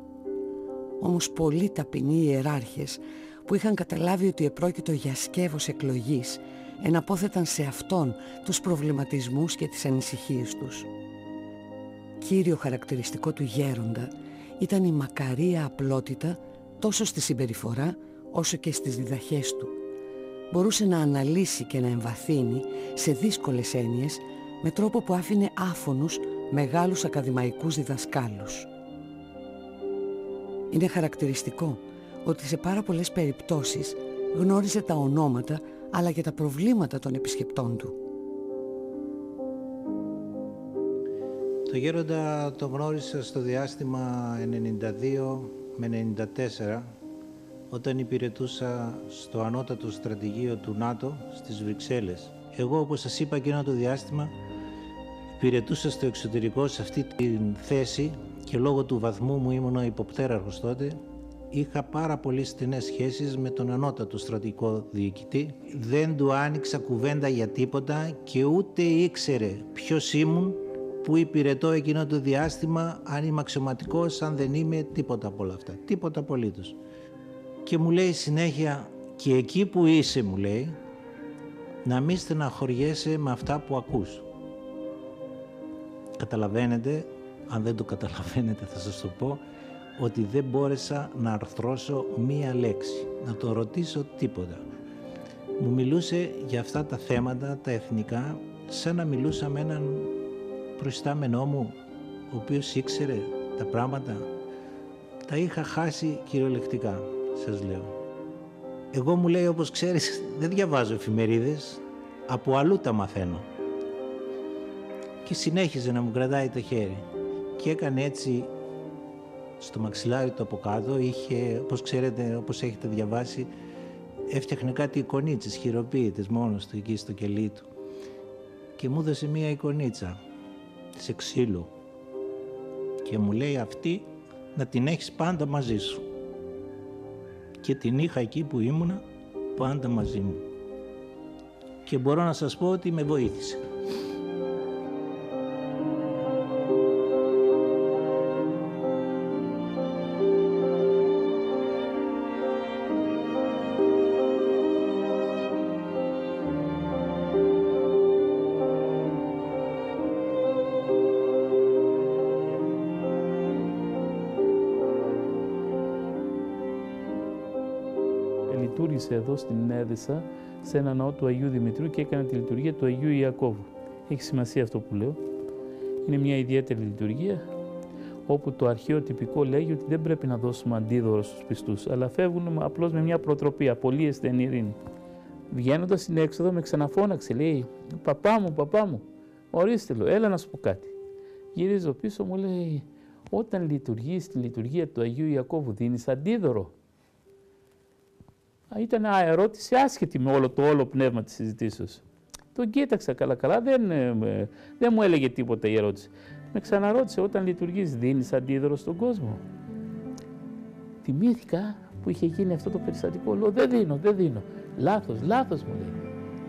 Όμως πολλοί ταπεινοί ιεράρχες που είχαν καταλάβει ότι επρόκειτο για σκεύος εκλογής εναπόθεταν σε αυτόν τους προβληματισμούς και τις ανησυχίες τους. Κύριο χαρακτηριστικό του Γέροντα ήταν η μακαρία απλότητα τόσο στη συμπεριφορά όσο και στις διδαχές του. Μπορούσε να αναλύσει και να εμβαθύνει σε δύσκολες έννοιες με τρόπο που άφηνε άφωνους μεγάλους ακαδημαϊκούς διδασκάλους. Είναι χαρακτηριστικό ότι σε πάρα πολλές περιπτώσεις γνώριζε τα ονόματα αλλά και τα προβλήματα των επισκεπτών του. Το Γέροντα το γνώρισα στο διάστημα 92 με 94, όταν υπηρετούσα στο ανώτατο στρατηγείο του ΝΑΤΟ στις Βρυξέλλες. Εγώ, όπως σας είπα, εκείνο το διάστημα υπηρετούσα στο εξωτερικό σε αυτή τη θέση και λόγω του βαθμού μου ήμουν υποπτέραρχος τότε, είχα πάρα πολύ στενές σχέσεις με τον ανώτατο στρατηγικό διοικητή. Δεν του άνοιξα κουβέντα για τίποτα και ούτε ήξερε ποιος ήμουν, που υπηρετώ εκείνο το διάστημα, αν είμαι αξιωματικός, αν δεν είμαι, τίποτα από όλα αυτά. Τίποτα απολύτως. Και μου λέει συνέχεια, και εκεί που είσαι, μου λέει, να μην στεναχωριέσαι με αυτά που ακούς. Καταλαβαίνετε, αν δεν το καταλαβαίνετε θα σας το πω, ότι δεν μπόρεσα να αρθρώσω μία λέξη, να τον ρωτήσω τίποτα. Μου μιλούσε για αυτά τα θέματα, τα εθνικά, σαν να μιλούσα με έναν προϊστάμενό μου, ο οποίος ήξερε τα πράγματα. Τα είχα χάσει κυριολεκτικά, σας λέω. Εγώ, μου λέει, όπως ξέρεις, δεν διαβάζω εφημερίδες, από αλλού τα μαθαίνω. Και συνέχιζε να μου κρατάει το χέρι. Και έκανε έτσι στο μαξιλάρι του από κάτω, είχε, όπως ξέρετε, όπως έχετε διαβάσει, έφτιαχνε κάτι εικονίτσες χειροποίητες μόνος του εκεί στο κελί του. Και μου έδωσε μία εικονίτσα σε ξύλο. Και μου λέει, αυτή να την έχεις πάντα μαζί σου. Και την είχα εκεί που ήμουνα πάντα μαζί μου. Και μπορώ να σας πω ότι με βοήθησε. Λειτουργήσε εδώ στην Έδεσα, σε ένα ναό του Αγίου Δημητρίου και έκανε τη λειτουργία του Αγίου Ιακώβου. Έχει σημασία αυτό που λέω. Είναι μια ιδιαίτερη λειτουργία, όπου το αρχαίο τυπικό λέγει ότι δεν πρέπει να δώσουμε αντίδωρο στους πιστούς, αλλά φεύγουν απλώς με μια προτροπή, απολύεστε εν ειρήνη. Βγαίνοντας στην έξοδο με ξαναφώναξε, λέει, παπά μου, ορίστε, λέω, έλα να σου πω κάτι. Γυρίζω πίσω, μου λέει, όταν λειτουργείς τη λειτουργία του Αγίου Ιακώβου, δίνεις αντίδωρο. Ήταν ερώτηση άσχετη με όλο το πνεύμα της συζητήσεως. Τον κοίταξα καλά, δεν μου έλεγε τίποτα η ερώτηση. Με ξαναρώτησε, όταν λειτουργείς, δίνεις αντίδωρο στον κόσμο. Θυμήθηκα που είχε γίνει αυτό το περιστατικό, λέω, δεν δίνω. Λάθος μου λέει.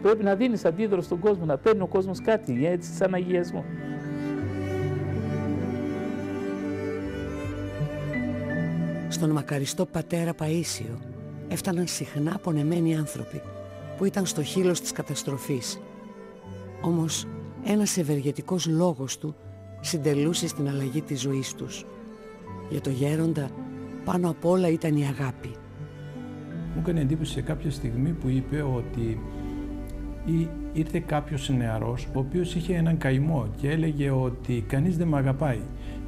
Πρέπει να δίνεις αντίδωρο στον κόσμο, να παίρνει ο κόσμος κάτι, έτσι σαν αγιασμό. Στον μακαριστό πατέρα Παΐσιο έφταναν συχνά πονεμένοι άνθρωποι που ήταν στο χείλος της καταστροφής. Όμως ένας ευεργετικός λόγος του συντελούσε στην αλλαγή της ζωής τους. Για το γέροντα πάνω απ' όλα ήταν η αγάπη. Μου έκανε εντύπωση σε κάποια στιγμή που είπε ότι ήρθε κάποιος νεαρός ο οποίος είχε έναν καημό και έλεγε ότι κανείς δεν με αγαπάει.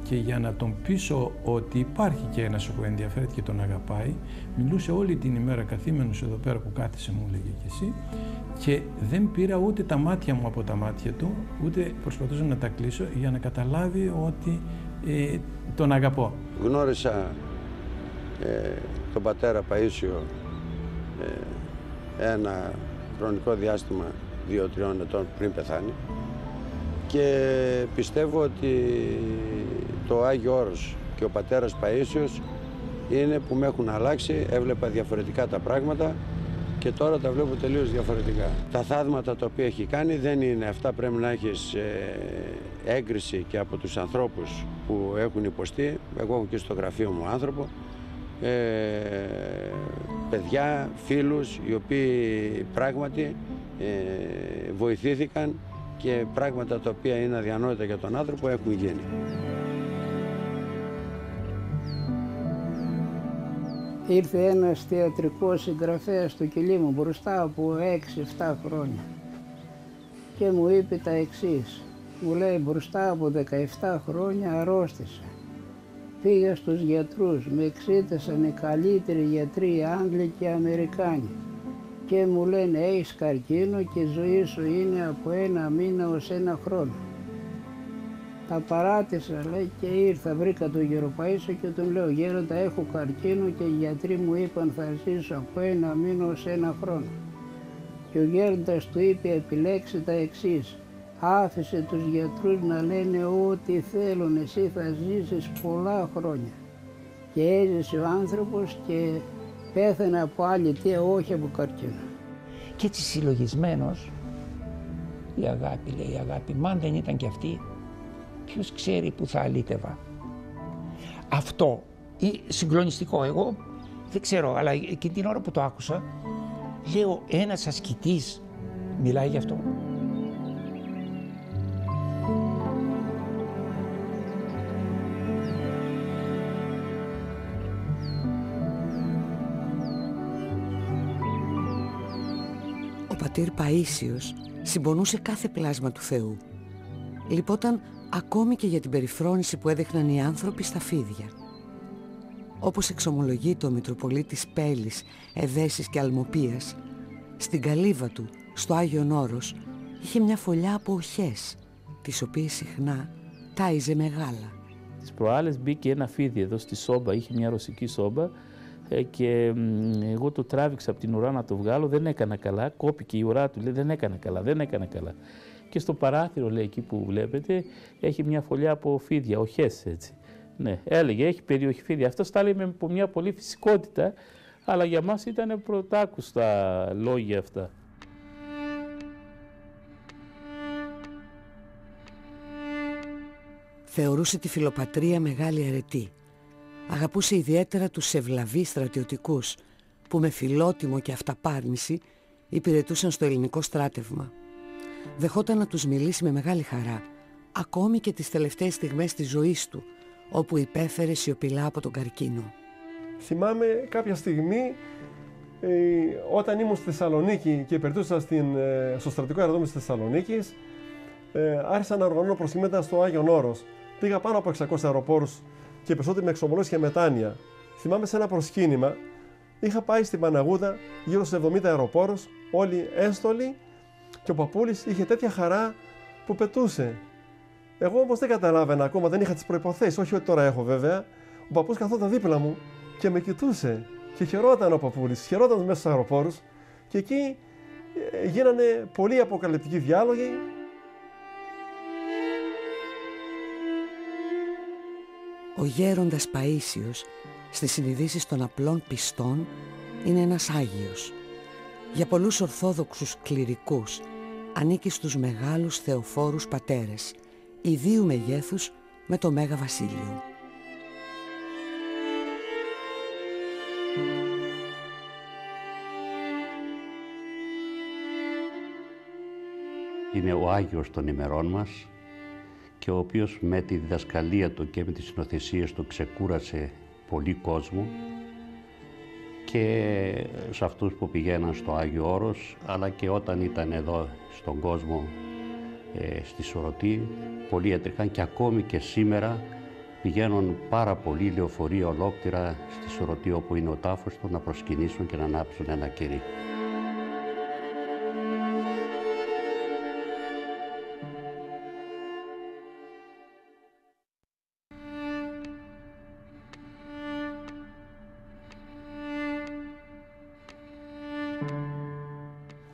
Και για να τον πείσω ότι υπάρχει και ένας που ενδιαφέρεται και τον αγαπάει, μιλούσε όλη την ημέρα καθήμενος εδώ πέρα που κάθισε, μου έλεγε και εσύ, και δεν πήρα ούτε τα μάτια μου από τα μάτια του, ούτε προσπαθούσα να τα κλείσω για να καταλάβει ότι τον αγαπώ. Γνώρισα τον πατέρα Παΐσιο ένα χρονικό διάστημα 2-3 ετών πριν πεθάνει και πιστεύω ότι το Άγιο Όρος και ο πατέρας Παΐσιος είναι που με έχουν αλλάξει. Έβλεπα διαφορετικά τα πράγματα και τώρα τα βλέπω τελείως διαφορετικά. Τα θαύματα τα οποία έχει κάνει δεν είναι αυτά, πρέπει να έχεις έγκριση και από τους ανθρώπους που έχουν υποστεί. Εγώ έχω και στο γραφείο μου άνθρωπο, παιδιά, φίλους, οι οποίοι πράγματι βοηθήθηκαν και πράγματα τα οποία είναι αδιανόητα για τον άνθρωπο έχουν γίνει. Ήρθε ένας θεατρικός συγγραφέας στο κελί μου μπροστά από 6-7 χρόνια και μου είπε τα εξής. Μου λέει, μπροστά από 17 χρόνια αρρώστησα. Πήγα στους γιατρούς, με εξήτασαν οι καλύτεροι γιατροί, οι Άγγλοι και οι Αμερικάνοι, και μου λένε, έχεις καρκίνο και η ζωή σου είναι από 1 μήνα ως 1 χρόνο. Τα παράτησα, λέει, και ήρθα, βρήκα τον γέρο Παΐσιο και τον λέω, γέροντα, έχω καρκίνο και οι γιατροί μου είπαν θα ζήσω από 1 μήνα ως 1 χρόνο. Και ο γέροντας του είπε, επιλέξει τα εξής, Άφησε τους γιατρούς να λένε ό,τι θέλουν, εσύ θα ζήσεις πολλά χρόνια. Και έζησε ο άνθρωπος και πέθανε από άλλη αιτία, όχι από καρκίνο. Και έτσι συλλογισμένος, η αγάπη, λέει η αγάπη, μα αν δεν ήταν κι αυτή, ποιος ξέρει που θα αλήτευα. Αυτό συγκλονιστικό, εγώ δεν ξέρω, αλλά εκείνη την ώρα που το άκουσα, λέω ένας ασκητής μιλάει γι' αυτό. Ο πατήρ Παΐσιος συμπονούσε κάθε πλάσμα του Θεού. Λυπόταν ακόμη και για την περιφρόνηση που έδειχναν οι άνθρωποι στα φίδια. Όπως εξομολογείται ο Μητροπολίτης Πέλης, Εδέσης και Αλμοπίας, στην καλύβα του, στο Άγιον Όρος, είχε μια φωλιά από οχές, τις οποίες συχνά τάιζε με γάλα. Τις προάλλες μπήκε ένα φίδι εδώ στη σόμπα, είχε μια ρωσική σόμπα και εγώ το τράβηξα από την ουρά να το βγάλω, δεν έκανα καλά, κόπηκε η ουρά του, λέει δεν έκανα καλά. Και στο παράθυρο, λέει, εκεί που βλέπετε, έχει μια φωλιά από φίδια, οχές έτσι. Ναι, έλεγε, έχει περιοχή φίδια. Αυτό τα λέει με μια πολύ φυσικότητα, αλλά για μας ήταν πρωτάκουστα λόγια αυτά. Θεωρούσε τη φιλοπατρία μεγάλη αρετή. Αγαπούσε ιδιαίτερα τους ευλαβείς στρατιωτικούς που με φιλότιμο και αυταπάρνηση υπηρετούσαν στο ελληνικό στράτευμα. Δεχόταν να τους μιλήσει με μεγάλη χαρά, ακόμη και τις τελευταίες στιγμές της ζωής του, όπου υπέφερε σιωπηλά από τον καρκίνο. Θυμάμαι κάποια στιγμή, όταν ήμουν στη Θεσσαλονίκη και υπηρετούσα στο στρατιωτικό αεροδρόμιο της Θεσσαλονίκης, άρχισα να οργανώνω προσχήματα στο Άγιον Όρος. Πήγα πάνω από 600 αεροπόρους και περισσότεροι με εξομολόγηση και μετάνοια. Θυμάμαι σε ένα προσκύνημα, είχα πάει στην Παναγούδα γύρω στους 70 αεροπόρους, όλοι ένστολοι, και ο παππούλης είχε τέτοια χαρά που πετούσε. Εγώ όμως δεν καταλάβαινα ακόμα, δεν είχα τις προϋποθέσεις, όχι ότι τώρα έχω βέβαια. Ο παππούς καθόταν δίπλα μου και με κοιτούσε και χαιρόταν ο παππούλης, χαιρόταν μέσα στους αεροπόρους και εκεί γίνανε πολύ αποκαλυπτικοί διάλογοι. Ο γέροντας Παΐσιος στις συνειδήσεις των απλών πιστών είναι ένας Άγιος. Για πολλούς ορθόδοξους κληρικούς ανήκει στους μεγάλους θεοφόρους πατέρες, ιδίου μεγέθους με το Μέγα Βασίλειο. Είναι ο Άγιος των ημερών μας και ο οποίος με τη διδασκαλία του και με τις συνοθεσίες του ξεκούρασε πολύ κόσμο και σε αυτούς που πηγαίναν στο Άγιο Όρος, αλλά και όταν ήταν εδώ στον κόσμο στη Σωρωτή, πολλοί έτρεχαν και ακόμη και σήμερα πηγαίνουν πάρα πολλοί λεωφορεία ολόκληρα στη Σωρωτή όπου είναι ο τάφος του να προσκυνήσουν και να ανάψουν ένα κερί.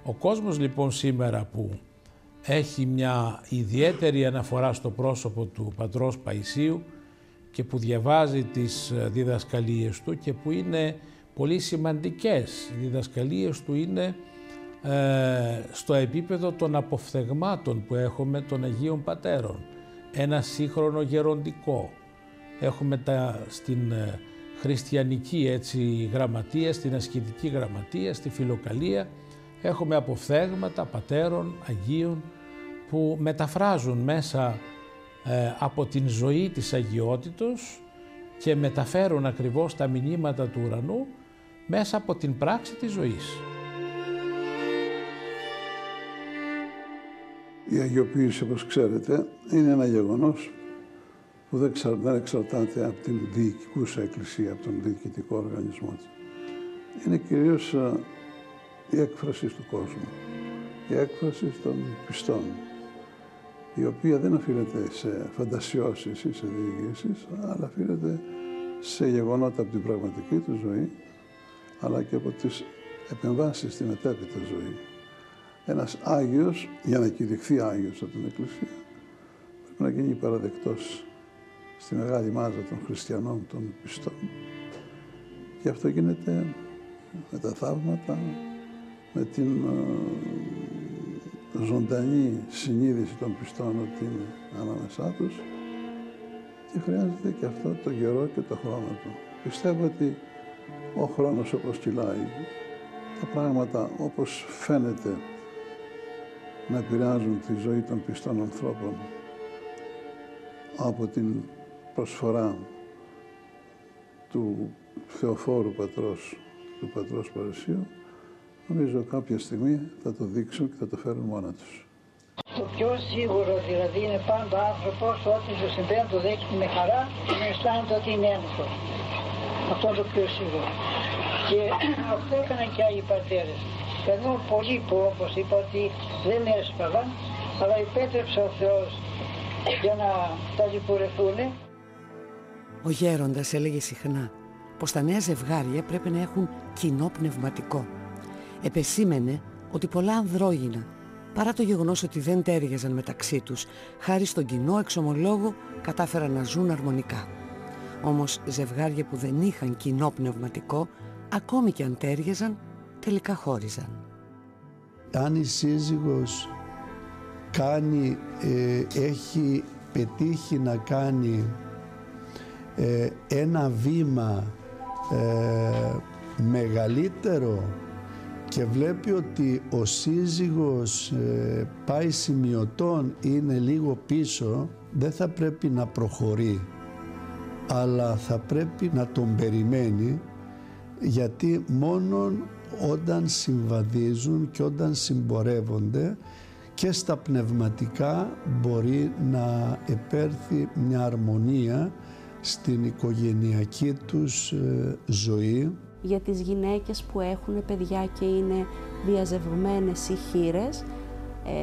Ο κόσμος λοιπόν σήμερα που έχει μια ιδιαίτερη αναφορά στο πρόσωπο του πατρός Παϊσίου και που διαβάζει τις διδασκαλίες του και που είναι πολύ σημαντικές. Οι διδασκαλίες του είναι στο επίπεδο των αποφθεγμάτων που έχουμε των Αγίων Πατέρων. Ένα σύγχρονο γεροντικό. Έχουμε στην χριστιανική έτσι, γραμματεία, στην ασκητική γραμματεία, στη φιλοκαλία. Έχουμε αποφθέγματα πατέρων, Αγίων που μεταφράζουν μέσα από την ζωή της αγιότητος και μεταφέρουν ακριβώς τα μηνύματα του ουρανού μέσα από την πράξη της ζωής. Η αγιοποίηση, όπως ξέρετε, είναι ένα γεγονός που δεν εξαρτάται από την διοικητική εκκλησία, από τον διοικητικό οργανισμό της. Είναι κυρίως η έκφραση του κόσμου, η έκφραση των πιστών, η οποία δεν οφείλεται σε φαντασιώσεις ή σε διηγήσεις, αλλά οφείλεται σε γεγονότα από την πραγματική του ζωή, αλλά και από τις επεμβάσεις στην μετέπειτα ζωή. ένας Άγιος, για να κηρυχθεί Άγιος από την Εκκλησία, πρέπει να γίνει παραδεκτός στη μεγάλη μάζα των χριστιανών, των πιστών. Και αυτό γίνεται με τα θαύματα, με την ζωντανή συνείδηση των πιστών ότι είναι ανάμεσά τους, και χρειάζεται και αυτό το καιρό και το χρόνο του. Πιστεύω ότι ο χρόνος όπως κυλάει, τα πράγματα όπως φαίνεται να επηρεάζουν τη ζωή των πιστών ανθρώπων από την προσφορά του Θεοφόρου Πατρός, του Πατρός Παρισίου, νομίζω κάποια στιγμή θα το δείξουν και θα το φέρουν μόνα τους. Το πιο σίγουρο δηλαδή είναι πάντα ο άνθρωπος ότι σου συμβαίνει το δέχεται με χαρά και να αισθάνεται ότι είναι ένοχο. Αυτό είναι το πιο σίγουρο. Και αυτό έκαναν και άλλοι πατέρες. Ενώ πολλοί που, όπως είπα, ότι δεν έσπαβαν, αλλά υπέτρεψε ο Θεός για να ταλαιπωρηθούν. Ο γέροντας έλεγε συχνά πως τα νέα ζευγάρια πρέπει να έχουν κοινό πνευματικό. Επεσήμενε ότι πολλά ανδρόγυνα, παρά το γεγονός ότι δεν τέριαζαν μεταξύ τους, χάρη στον κοινό εξομολόγο κατάφεραν να ζουν αρμονικά. Όμως ζευγάρια που δεν είχαν κοινό πνευματικό, ακόμη και αν τέριαζαν, τελικά χώριζαν. Αν η σύζυγος έχει πετύχει να κάνει ένα βήμα μεγαλύτερο και βλέπει ότι ο σύζυγος πάει σημειωτών, είναι λίγο πίσω, δεν θα πρέπει να προχωρεί, αλλά θα πρέπει να τον περιμένει, γιατί μόνον όταν συμβαδίζουν και όταν συμπορεύονται και στα πνευματικά μπορεί να επέρθει μια αρμονία στην οικογενειακή τους ζωή. Για τις γυναίκες που έχουν παιδιά και είναι διαζευγμένες ή χήρες,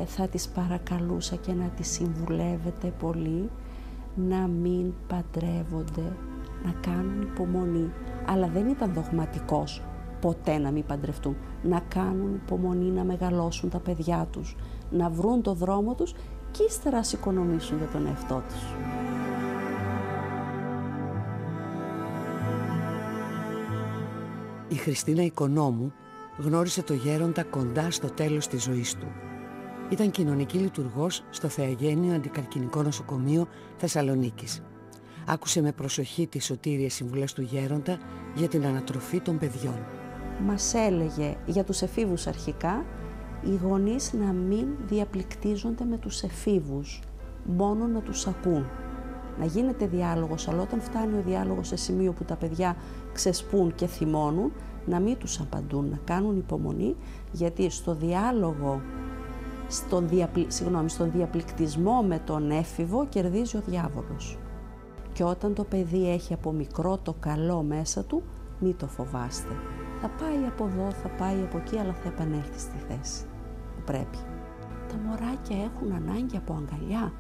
θα τις παρακαλούσα και να τις συμβουλεύετε πολύ να μην παντρεύονται, να κάνουν υπομονή. Αλλά δεν ήταν δογματικός ποτέ να μην παντρευτούν. Να κάνουν υπομονή, να μεγαλώσουν τα παιδιά τους, να βρουν το δρόμο τους και ύστερα ας οικονομήσουν για τον εαυτό τους. Η Χριστίνα Οικονόμου γνώρισε το γέροντα κοντά στο τέλος της ζωής του. Ήταν κοινωνική λειτουργός στο Θεαγένειο Αντικαρκινικό Νοσοκομείο Θεσσαλονίκης. Άκουσε με προσοχή τις σωτήριες συμβουλές του γέροντα για την ανατροφή των παιδιών. Μας έλεγε για τους εφήβους αρχικά, οι γονείς να μην διαπληκτίζονται με τους εφήβους, μόνο να τους ακούν. Να γίνεται διάλογος, αλλά όταν φτάνει ο διάλογος σε σημείο που τα παιδιά ξεσπούν και θυμώνουν, να μην τους απαντούν, να κάνουν υπομονή, γιατί στο διάλογο, στον διαπληκτισμό με τον έφηβο κερδίζει ο διάβολος. Και όταν το παιδί έχει από μικρό το καλό μέσα του, μην το φοβάστε. Θα πάει από εδώ, θα πάει από εκεί, αλλά θα επανέλθει στη θέση που πρέπει. Τα μωράκια έχουν ανάγκη από αγκαλιά.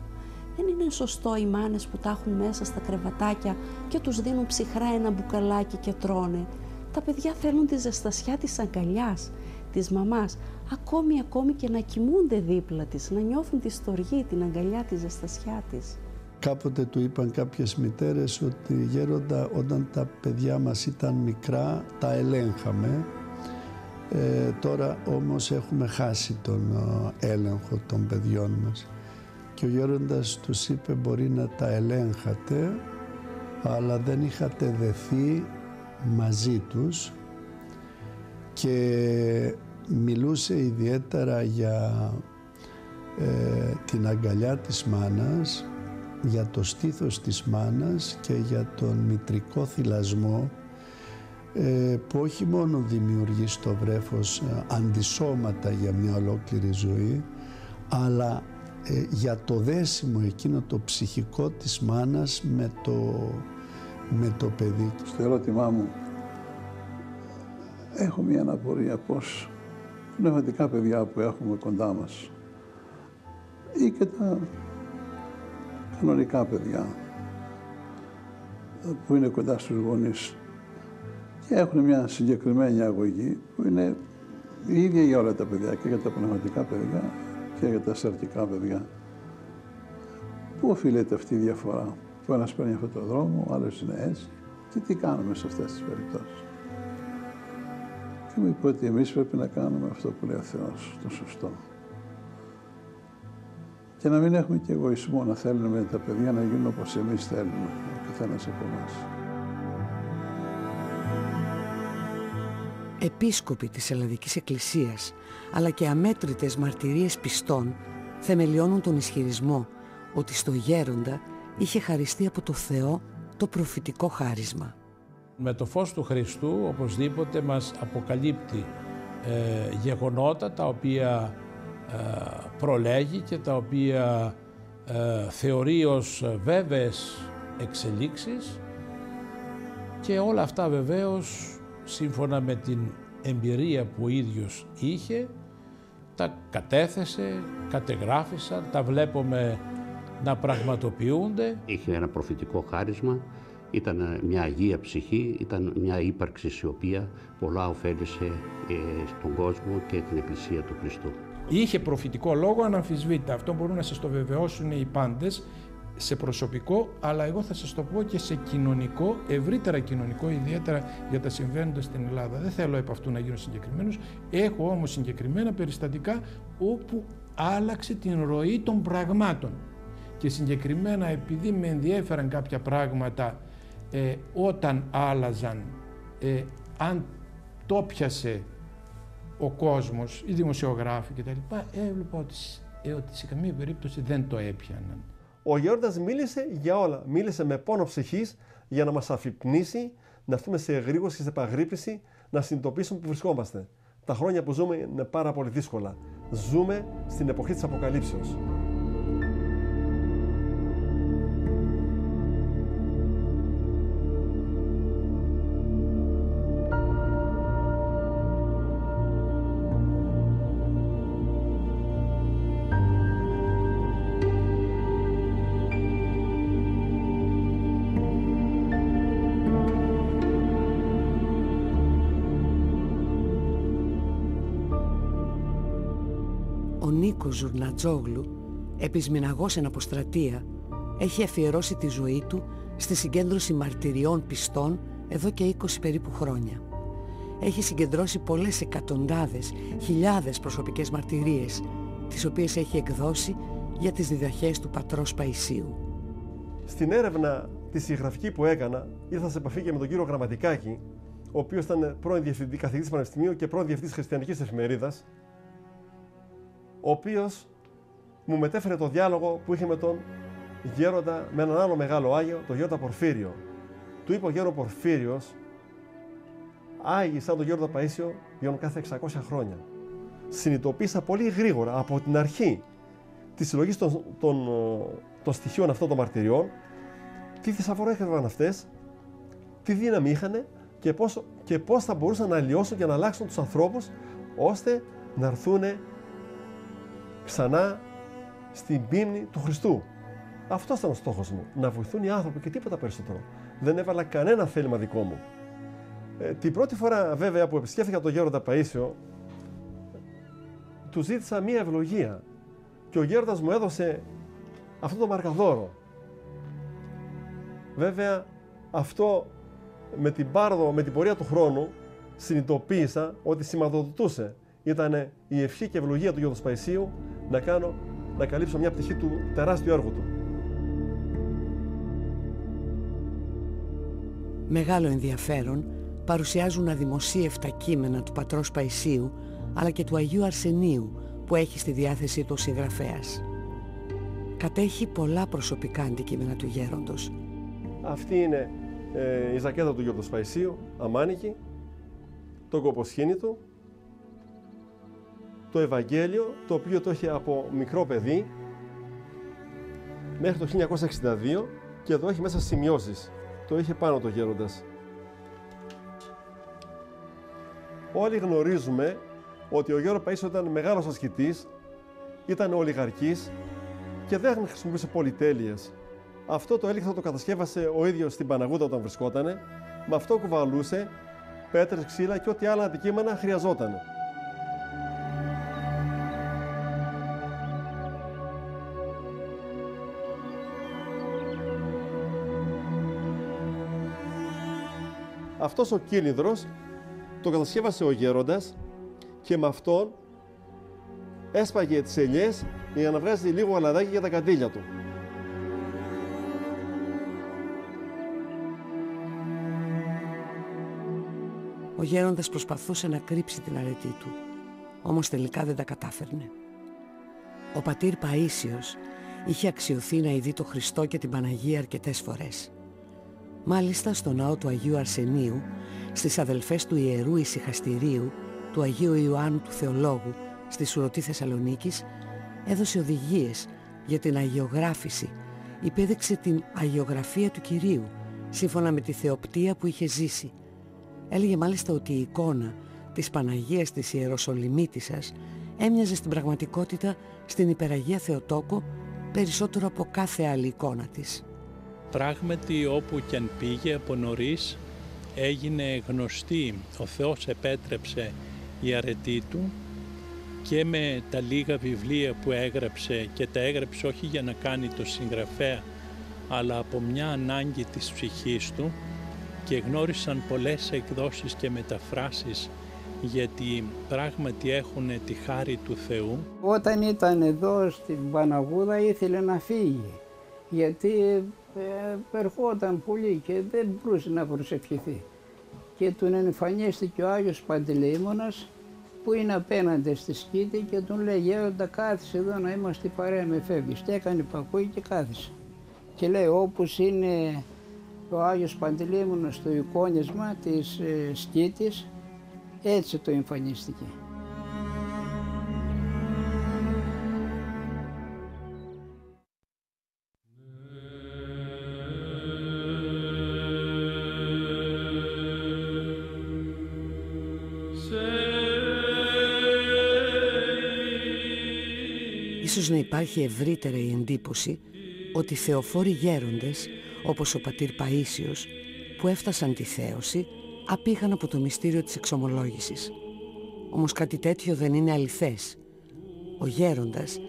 Δεν είναι σωστό οι μάνες που τα έχουν μέσα στα κρεβατάκια και τους δίνουν ψυχρά ένα μπουκαλάκι και τρώνε. Τα παιδιά θέλουν τη ζεστασιά της αγκαλιάς, της μαμάς, ακόμη και να κοιμούνται δίπλα της, να νιώθουν τη στοργή, την αγκαλιά, τη ζεστασιά της. Κάποτε του είπαν κάποιες μητέρες ότι γέροντα, όταν τα παιδιά μας ήταν μικρά τα ελέγχαμε, τώρα όμως έχουμε χάσει τον έλεγχο των παιδιών μας. Και ο γέροντας τους είπε μπορεί να τα ελέγχατε, αλλά δεν είχατε δεθεί μαζί τους, και μιλούσε ιδιαίτερα για την αγκαλιά της μάνας, για το στήθος της μάνας και για τον μητρικό θυλασμό, που όχι μόνο δημιουργεί στο βρέφος αντισώματα για μια ολόκληρη ζωή, αλλά για το δέσιμο εκείνο το ψυχικό της μάνας με το παιδί. Στο ερώτημά μου έχω μια αναπορία πως πνευματικά παιδιά που έχουμε κοντά μας ή και τα κανονικά παιδιά που είναι κοντά στους γονείς και έχουν μια συγκεκριμένη αγωγή που είναι Η ίδια για όλα τα παιδιά, και για τα πνευματικά παιδιά και για τα σαρκικά παιδιά. Πού οφείλεται αυτή η διαφορά, που ένας παίρνει αυτόν τον δρόμο, ο άλλος είναι έτσι, και τι κάνουμε σε αυτές τις περιπτώσεις. Και μου είπε ότι εμείς πρέπει να κάνουμε αυτό που λέει ο Θεός, το σωστό. Και να μην έχουμε και εγωισμό, να θέλουμε τα παιδιά να γίνουν όπως εμείς θέλουμε, ο καθένας από εμάς. Επίσκοποι της Ελλαδικής Εκκλησίας, αλλά και αμέτρητες μαρτυρίες πιστών, θεμελιώνουν τον ισχυρισμό ότι στο γέροντα είχε χαριστεί από το Θεό το προφητικό χάρισμα. Με το φως του Χριστού οπωσδήποτε μας αποκαλύπτει γεγονότα τα οποία προλέγει και τα οποία θεωρεί ως βέβαιες εξελίξεις, και όλα αυτά βεβαίως σύμφωνα με την εμπειρία που ο ίδιος είχε τα κατέθεσε, κατεγράφησαν, τα βλέπουμε να πραγματοποιούνται. Είχε ένα προφητικό χάρισμα, ήταν μια αγία ψυχή, ήταν μια ύπαρξη η οποία πολλά ωφέλησε στον κόσμο και την Εκκλησία του Χριστού. Είχε προφητικό λόγο αναμφισβήτητα. Αυτό μπορούν να σας το βεβαιώσουν οι πάντες, σε προσωπικό, αλλά εγώ θα σας το πω και σε κοινωνικό, ευρύτερα κοινωνικό, ιδιαίτερα για τα συμβαίνοντα στην Ελλάδα. Δεν θέλω επ' αυτού να γίνω συγκεκριμένος. Έχω όμως συγκεκριμένα περιστατικά όπου άλλαξε την ροή των πραγμάτων. Και συγκεκριμένα επειδή με ενδιέφεραν κάποια πράγματα όταν άλλαζαν, αν το πιασε ο κόσμος, οι δημοσιογράφοι κτλ., έβλεπα ότι σε καμία περίπτωση δεν το έπιαναν. Ο γέροντας μίλησε για όλα. Μίλησε με πόνο ψυχής για να μας αφυπνήσει, να έρθουμε σε εγρήγορση και σε επαγρύπνηση, να συνειδητοποιήσουμε που βρισκόμαστε. Τα χρόνια που ζούμε είναι πάρα πολύ δύσκολα. Ζούμε στην εποχή της Αποκαλύψεως. Ο Νίκος Ζουρνατζόγλου, επισμηναγός εν αποστρατεία, έχει αφιερώσει τη ζωή του στη συγκέντρωση μαρτυριών πιστών εδώ και 20 περίπου χρόνια. Έχει συγκεντρώσει πολλές εκατοντάδες, χιλιάδες προσωπικές μαρτυρίες, τις οποίες έχει εκδώσει για τις διδαχές του πατρός Παϊσίου. Στην έρευνα τη συγγραφική που έκανα, ήρθα σε επαφή και με τον κύριο Γραμματικάκη, ο οποίος ήταν πρώην καθηγητής πανεπιστημίου και πρώην διευθυντής Χριστιανικής Εφημερίδας, ο οποίος μου μετέφερε το διάλογο που είχε με τον γέροντα, με έναν άλλο μεγάλο Άγιο, τον γέροντα Πορφύριο. Του είπε ο γέρον Πορφύριος, Άγιοι σαν τον γέροντα Παΐσιο βγαίνουν κάθε 600 χρόνια. Συνειδητοποίησα πολύ γρήγορα από την αρχή της συλλογής των στοιχείων αυτών των μαρτυριών, τι θησαυρό έκαναν αυτές, τι δύναμη είχαν και πώς θα μπορούσαν να αλλοιώσουν και να αλλάξουν τους ανθρώπους, ώστε να έρθουν ξανά στην πίμνη του Χριστού. Αυτός ήταν ο στόχος μου, να βοηθούν οι άνθρωποι και τίποτα περισσότερο. Δεν έβαλα κανένα θέλημα δικό μου. Την πρώτη φορά βέβαια που επισκέφθηκα τον γέροντα Παΐσιο, του ζήτησα μία ευλογία και ο γέροντας μου έδωσε αυτό το μαρκαδόρο. Βέβαια αυτό με την πάροδο, με την πορεία του χρόνου συνειδητοποίησα ότι σηματοδοτούσε. Ήταν η ευχή και ευλογία του γέροντος Παϊσίου να καλύψω μια πτυχή του τεράστιου έργου του. Μεγάλο ενδιαφέρον παρουσιάζουν αδημοσίευτα κείμενα του πατρός Παϊσίου αλλά και του Αγίου Αρσενίου που έχει στη διάθεσή του ο συγγραφέας. Κατέχει πολλά προσωπικά αντικείμενα του γέροντος. Αυτή είναι η ζακέτα του γέροντος Παϊσίου, αμάνικη, το κοποσχήνι του, το Ευαγγέλιο, το οποίο το είχε από μικρό παιδί μέχρι το 1962 και εδώ έχει μέσα σημειώσεις. Το είχε πάνω το γέροντας. Όλοι γνωρίζουμε ότι ο γέρος Παΐσιος ήταν μεγάλος ασκητής, ήταν ολιγαρκής και δεν χρησιμοποιούσε πολυτέλειες. Αυτό το έλιχθο το κατασκεύασε ο ίδιος στην Παναγούδα όταν βρισκότανε, με αυτό κουβαλούσε πέτρες, ξύλα και ό,τι άλλα αντικείμενα χρειαζόταν. αυτός ο κύλινδρος το κατασκεύασε ο γέροντας και με αυτόν έσπαγε τις ελιές για να βγάζει λίγο αλαδάκι για τα καντήλια του. Ο γέροντας προσπαθούσε να κρύψει την αρετή του, όμως τελικά δεν τα κατάφερνε. Ο πατήρ Παΐσιος είχε αξιωθεί να ειδεί το Χριστό και την Παναγία αρκετές φορές. Μάλιστα στο ναό του Αγίου Αρσενίου, στις αδελφές του Ιερού Ησυχαστηρίου, του Αγίου Ιωάννου του Θεολόγου, στη Σουρωτή Θεσσαλονίκης, έδωσε οδηγίες για την αγιογράφηση, υπέδειξε την αγιογραφία του Κυρίου, σύμφωνα με τη θεοπτία που είχε ζήσει. Έλεγε μάλιστα ότι η εικόνα της Παναγίας της Ιεροσολυμίτισσας έμοιαζε στην πραγματικότητα στην Υπεραγία Θεοτόκο περισσότερο από κάθε άλλη εικόνα της. Πράγματι όπου κι αν πήγε από νωρίς έγινε γνωστή. Ο Θεός επέτρεψε η αρετή του και με τα λίγα βιβλία που έγραψε, και τα έγραψε όχι για να κάνει το συγγραφέα αλλά από μια ανάγκη της ψυχής του, και γνώρισαν πολλές εκδόσεις και μεταφράσεις, γιατί πράγματι έχουν τη χάρη του Θεού. Όταν ήταν εδώ στην Παναγούδα ήθελε να φύγει, γιατί ερχόταν πολύ και δεν μπορούσε να προσευχηθεί. Και του εμφανίστηκε ο Άγιος Παντελεήμονας που είναι απέναντι στη σκήτη και τον λέει: «Γέροντα, κάθισε εδώ να είμαστε παρέα, με φεύγεις». Και έκανε υπακούει και κάθισε. Και λέει: «Όπως είναι ο Άγιος Παντελεήμονας στο εικόνισμα της σκήτης, έτσι το εμφανίστηκε». Ίσως να υπάρχει ευρύτερα η εντύπωση ότι οι θεοφόροι γέροντες, όπως ο πατήρ Παΐσιος, που έφτασαν τη θέωση, απήγαν από το μυστήριο της εξομολόγησης. Όμως κάτι τέτοιο δεν είναι αληθές. Ο γέροντας,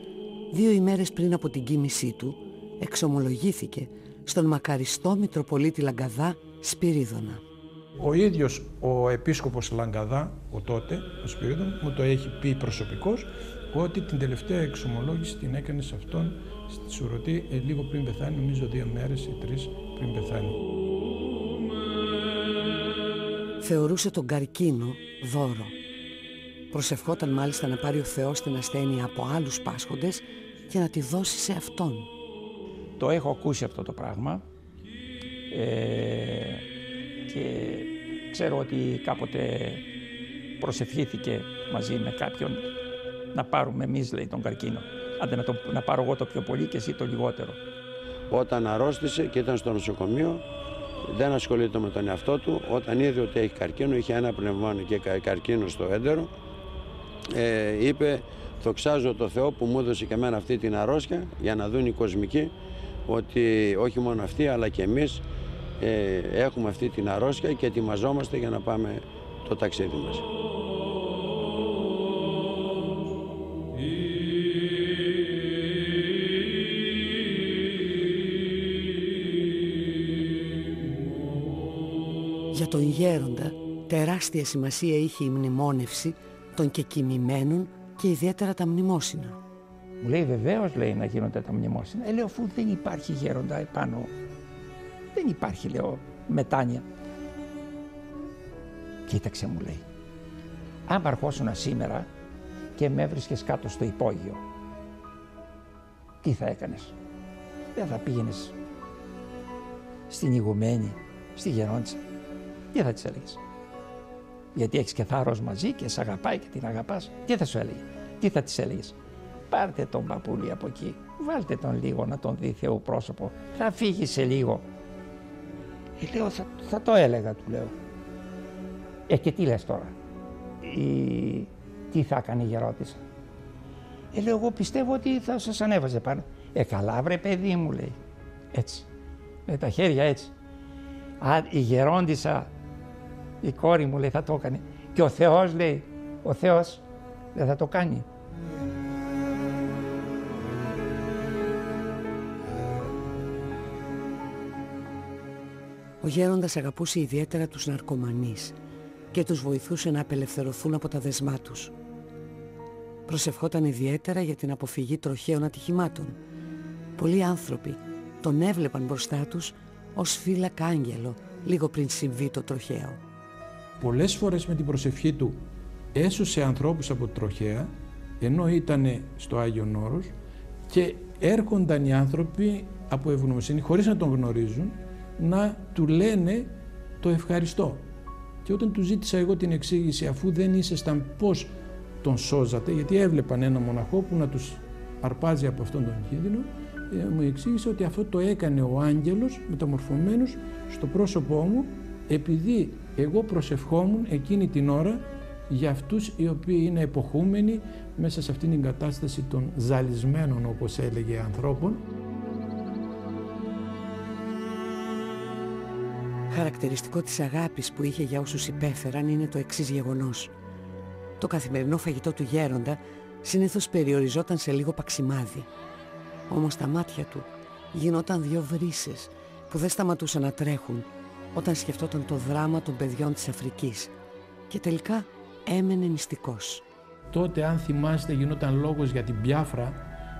2 ημέρες πριν από την κοίμησή του, εξομολογήθηκε στον μακαριστό Μητροπολίτη Λαγκαδά Σπυρίδωνα. Ο ίδιος ο επίσκοπος Λαγκαδά, ο τότε, ο Σπυρίδωνα, μου το έχει πει προσωπικώς, ότι την τελευταία εξομολόγηση την έκανε σε αυτόν στη Σουρωτή λίγο πριν πεθάνει, νομίζω 2 μέρες ή 3 πριν πεθάνει. Θεωρούσε τον καρκίνο δώρο. Προσευχόταν μάλιστα να πάρει ο Θεός την ασθένεια από άλλους πάσχοντες και να τη δώσει σε αυτόν. Το έχω ακούσει αυτό το πράγμα και ξέρω ότι κάποτε προσευχήθηκε μαζί με κάποιον να πάρουμε εμείς, λέει, τον καρκίνο. Άντε να πάρω εγώ το πιο πολύ και εσύ το λιγότερο. Όταν αρρώστησε και ήταν στο νοσοκομείο, δεν ασχολείται με τον εαυτό του. Όταν είδε ότι έχει καρκίνο, είχε ένα πνευμόνιο και καρκίνο στο έντερο, είπε: «Δοξάζω το Θεό που μου έδωσε και εμένα αυτή την αρρώστια, για να δουν οι κοσμικοί ότι όχι μόνο αυτοί αλλά και εμείς έχουμε αυτή την αρρώστια και ετοιμαζόμαστε για να πάμε το ταξίδι μας». Για τον γέροντα τεράστια σημασία είχε η μνημόνευση των κεκοιμημένων και ιδιαίτερα τα μνημόσυνα. Μου λέει: «Βεβαίως», λέει, «να γίνονται τα μνημόσυνα». Λέω: «Αφού δεν υπάρχει γέροντα επάνω, δεν υπάρχει», λέω, «μετάνοια». «Κοίταξε», μου λέει, «αν αρχόσουνα σήμερα και με έβρισκες κάτω στο υπόγειο, τι θα έκανες? Δεν θα πήγαινες στην ηγουμένη, στη γερόντισσα? Τι θα της έλεγες? Γιατί έχεις και θάρρος μαζί και σε αγαπάει και την αγαπάς. Τι θα σου έλεγε? Τι θα της έλεγες? Πάρτε τον παππούλη από εκεί, βάλτε τον λίγο να τον δει Θεού πρόσωπο, θα φύγει σε λίγο». Λέω: θα το έλεγα, του λέω. Και τι λες τώρα? Τι θα έκανε η γερόντισσα? Λέω: εγώ πιστεύω ότι θα σας ανέβαζε πάνω. Καλά βρε παιδί μου, λέει, έτσι, με τα χέρια έτσι. Η γερόντισσα, η κόρη μου, λέει, θα το έκανε. Και ο Θεός, λέει, ο Θεός δεν θα το κάνει. Ο Ο γέροντας αγαπούσε ιδιαίτερα τους ναρκωμανείς και τους βοηθούσε να απελευθερωθούν από τα δεσμά τους. Προσευχόταν ιδιαίτερα για την αποφυγή τροχαίων ατυχημάτων. Πολλοί άνθρωποι τον έβλεπαν μπροστά τους ως φύλακα άγγελο λίγο πριν συμβεί το τροχαίο. Πολλές φορές με την προσευχή του έσωσε ανθρώπους από τροχαία, ενώ ήταν στο Άγιον Όρος, και έρχονταν οι άνθρωποι από ευγνωμοσύνη, χωρίς να τον γνωρίζουν, να του λένε το ευχαριστώ. Και όταν του ζήτησα εγώ την εξήγηση, αφού δεν ήσασταν, πώς τον σώζατε, γιατί έβλεπαν ένα μοναχό που να τους αρπάζει από αυτόν τον κίνδυνο, μου εξήγησε ότι αυτό το έκανε ο άγγελος μεταμορφωμένος στο πρόσωπό μου, επειδή εγώ προσευχόμουν εκείνη την ώρα για αυτούς οι οποίοι είναι εποχούμενοι μέσα σε αυτήν την κατάσταση των ζαλισμένων, όπως έλεγε, ανθρώπων. Χαρακτηριστικό της αγάπης που είχε για όσους υπέφεραν είναι το εξής γεγονός. Το καθημερινό φαγητό του γέροντα συνήθως περιοριζόταν σε λίγο παξιμάδι. Όμως τα μάτια του γινόταν δυο βρύσες που δεν σταματούσαν να τρέχουν όταν σκεφτόταν το δράμα των παιδιών της Αφρικής και τελικά έμενε νηστικός. Τότε, αν θυμάστε, γινόταν λόγος για την Μπιάφρα,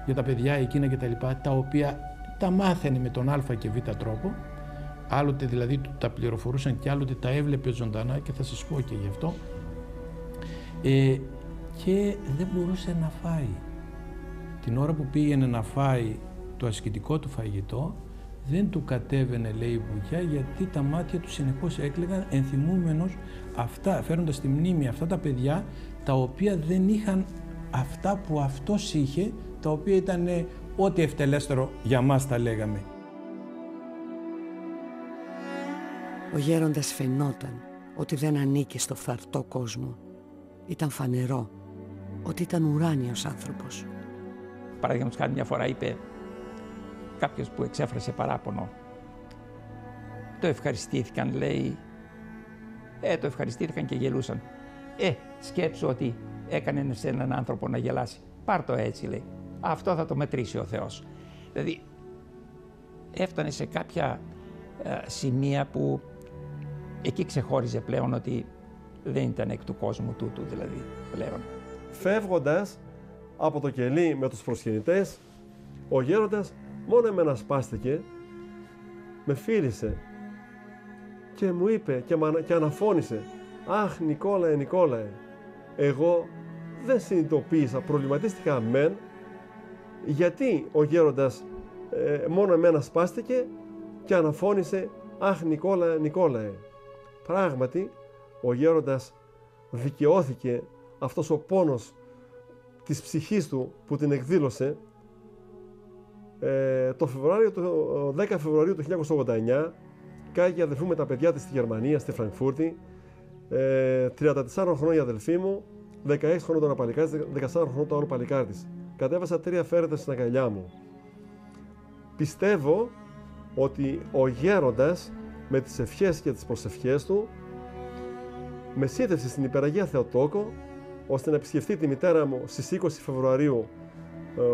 για τα παιδιά εκείνα και τα λοιπά, τα οποία τα μάθαινε με τον α και β τρόπο. Άλλοτε δηλαδή τα πληροφορούσαν και άλλοτε τα έβλεπε ζωντανά, και θα σας πω και γι' αυτό. Και δεν μπορούσε να φάει. Την ώρα που πήγαινε να φάει το ασκητικό του φαγητό, δεν του κατέβαινε, λέει, η βουτιά, γιατί τα μάτια του συνεχώς έκλαιγαν, ενθυμούμενος αυτά, φέροντας στη μνήμη αυτά τα παιδιά τα οποία δεν είχαν αυτά που αυτός είχε, τα οποία ήταν ό,τι ευτελέστερο για μας, τα λέγαμε. Ο γέροντας φαινόταν ότι δεν ανήκε στο φθαρτό κόσμο. Ήταν φανερό ότι ήταν ουράνιος άνθρωπος. Παραδείγματος χάρη, μια φορά είπε κάποιος που εξέφρασε παράπονο, το ευχαριστήθηκαν, λέει, το ευχαριστήθηκαν και γελούσαν. Σκέψου ότι έκανε σε έναν άνθρωπο να γελάσει. Πάρ' το έτσι, λέει. Αυτό θα το μετρήσει ο Θεός. Δηλαδή, έφτανε σε κάποια σημεία που εκεί ξεχώριζε πλέον ότι δεν ήταν εκ του κόσμου τούτου, δηλαδή, πλέον. Φεύγοντας από το κελί με τους προσκυνητές, ο γέροντας μόνο εμένα σπάστηκε, με φίλησε και μου είπε και αναφώνησε, «Αχ, Νικόλαε, Νικόλαε». Εγώ δεν συνειδητοποίησα, προβληματίστηκα μεν, γιατί ο γέροντας μόνο εμένα σπάστηκε και αναφώνησε, «Αχ, Νικόλαε, Νικόλαε». Πράγματι, ο γέροντας δικαιώθηκε αυτός ο πόνος της ψυχής του που την εκδήλωσε το 10 Φεβρουαρίου του 1989. Κάγει η αδελφή μου με τα παιδιά της στη Γερμανία, στη Φραγκφούρτη. 34 χρόνια η αδελφή μου, 16 χρόνια το ένα παλικάρι, 14 χρόνια το άλλο παλικάρι της. Κατέβασα 3 φέρετες στην αγκαλιά μου. Πιστεύω ότι ο γέροντας με τις ευχές και τις προσευχές του με σύντευσε στην Υπεραγία Θεοτόκο, ώστε να επισκεφτεί τη μητέρα μου στις 20 Φεβρουαρίου,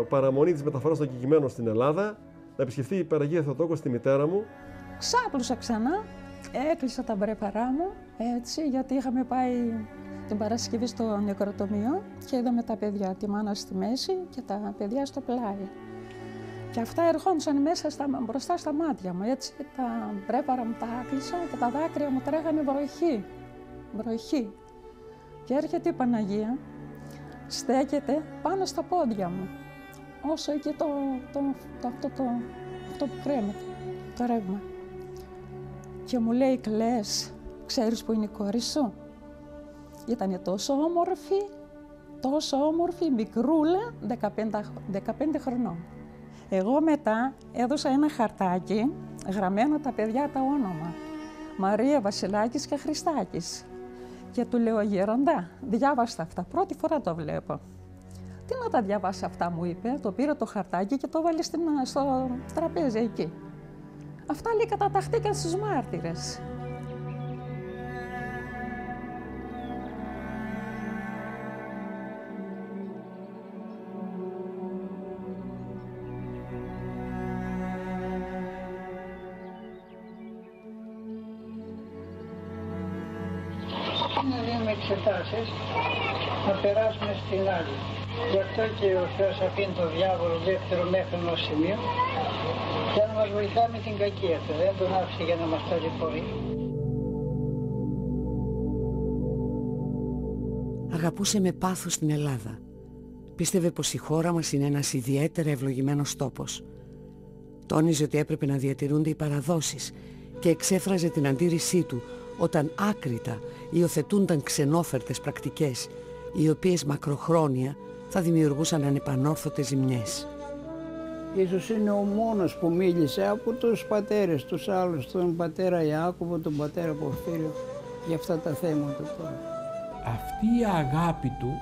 παραμονή της μεταφοράς των κεκτημένων στην Ελλάδα, να επισκεφτεί η Υπεραγία Θεοτόκο στη μητέρα μου. Ξάπλωσα ξανά, έκλεισα τα μπρέπαρά μου, έτσι, γιατί είχαμε πάει την Παρασκευή στο νεκροτομείο και είδαμε τα παιδιά, τη μάνα στη μέση και τα παιδιά στο πλάι. Και αυτά ερχόντουσαν μέσα μπροστά στα μάτια μου, έτσι, τα μπρέπαρα μου τα άκλεισα και τα δάκρυα μου τρέχανε βροχή, βροχή. Και έρχεται η Παναγία, στέκεται πάνω στα πόδια μου, όσο εκεί αυτό που κρέμεται, το ρεύμα. Και μου λέει, κλαις, ξέρεις που είναι η κόρη σου? Ήτανε τόσο όμορφη, μικρούλα, 15 χρονών. Εγώ μετά έδωσα ένα χαρτάκι, γραμμένο τα παιδιά τα όνομα, Μαρία, Βασιλάκης και Χριστάκης. Και του λέω, γέροντα, διάβαστα αυτά, πρώτη φορά το βλέπω. Τι να τα διαβάσει αυτά, μου είπε, το πήρε το χαρτάκι και το βάλε στο τραπέζι εκεί. Αυτά, λέει, καταταχθήκαν στους μάρτυρες. να δίνουμε εξετάσεις, να περάσουμε στην άλλη. Γι' αυτό και ο Θεός αφήνει τον διάβολο δεύτερο μέχρι ενός σημείου για να μας βοηθάει με την κακία του. Δεν τον άφησε για να μας ταλαιπωρεί. Αγαπούσε με πάθος την Ελλάδα. Πίστευε πως η χώρα μας είναι ένας ιδιαίτερα ευλογημένος τόπος. Τόνιζε ότι έπρεπε να διατηρούνται οι παραδόσεις και εξέφραζε την αντίρρησή του όταν άκρητα υιοθετούνταν ξενόφερτες πρακτικές, οι οποίες μακροχρόνια θα δημιουργούσαν ανεπανόρθωτες ζημιές. Ίσως είναι ο μόνος που μίλησε από τους πατέρες, τους άλλους, τον πατέρα Ιάκωβο, τον πατέρα Πορφύριο, για αυτά τα θέματα τώρα. Αυτή η αγάπη του,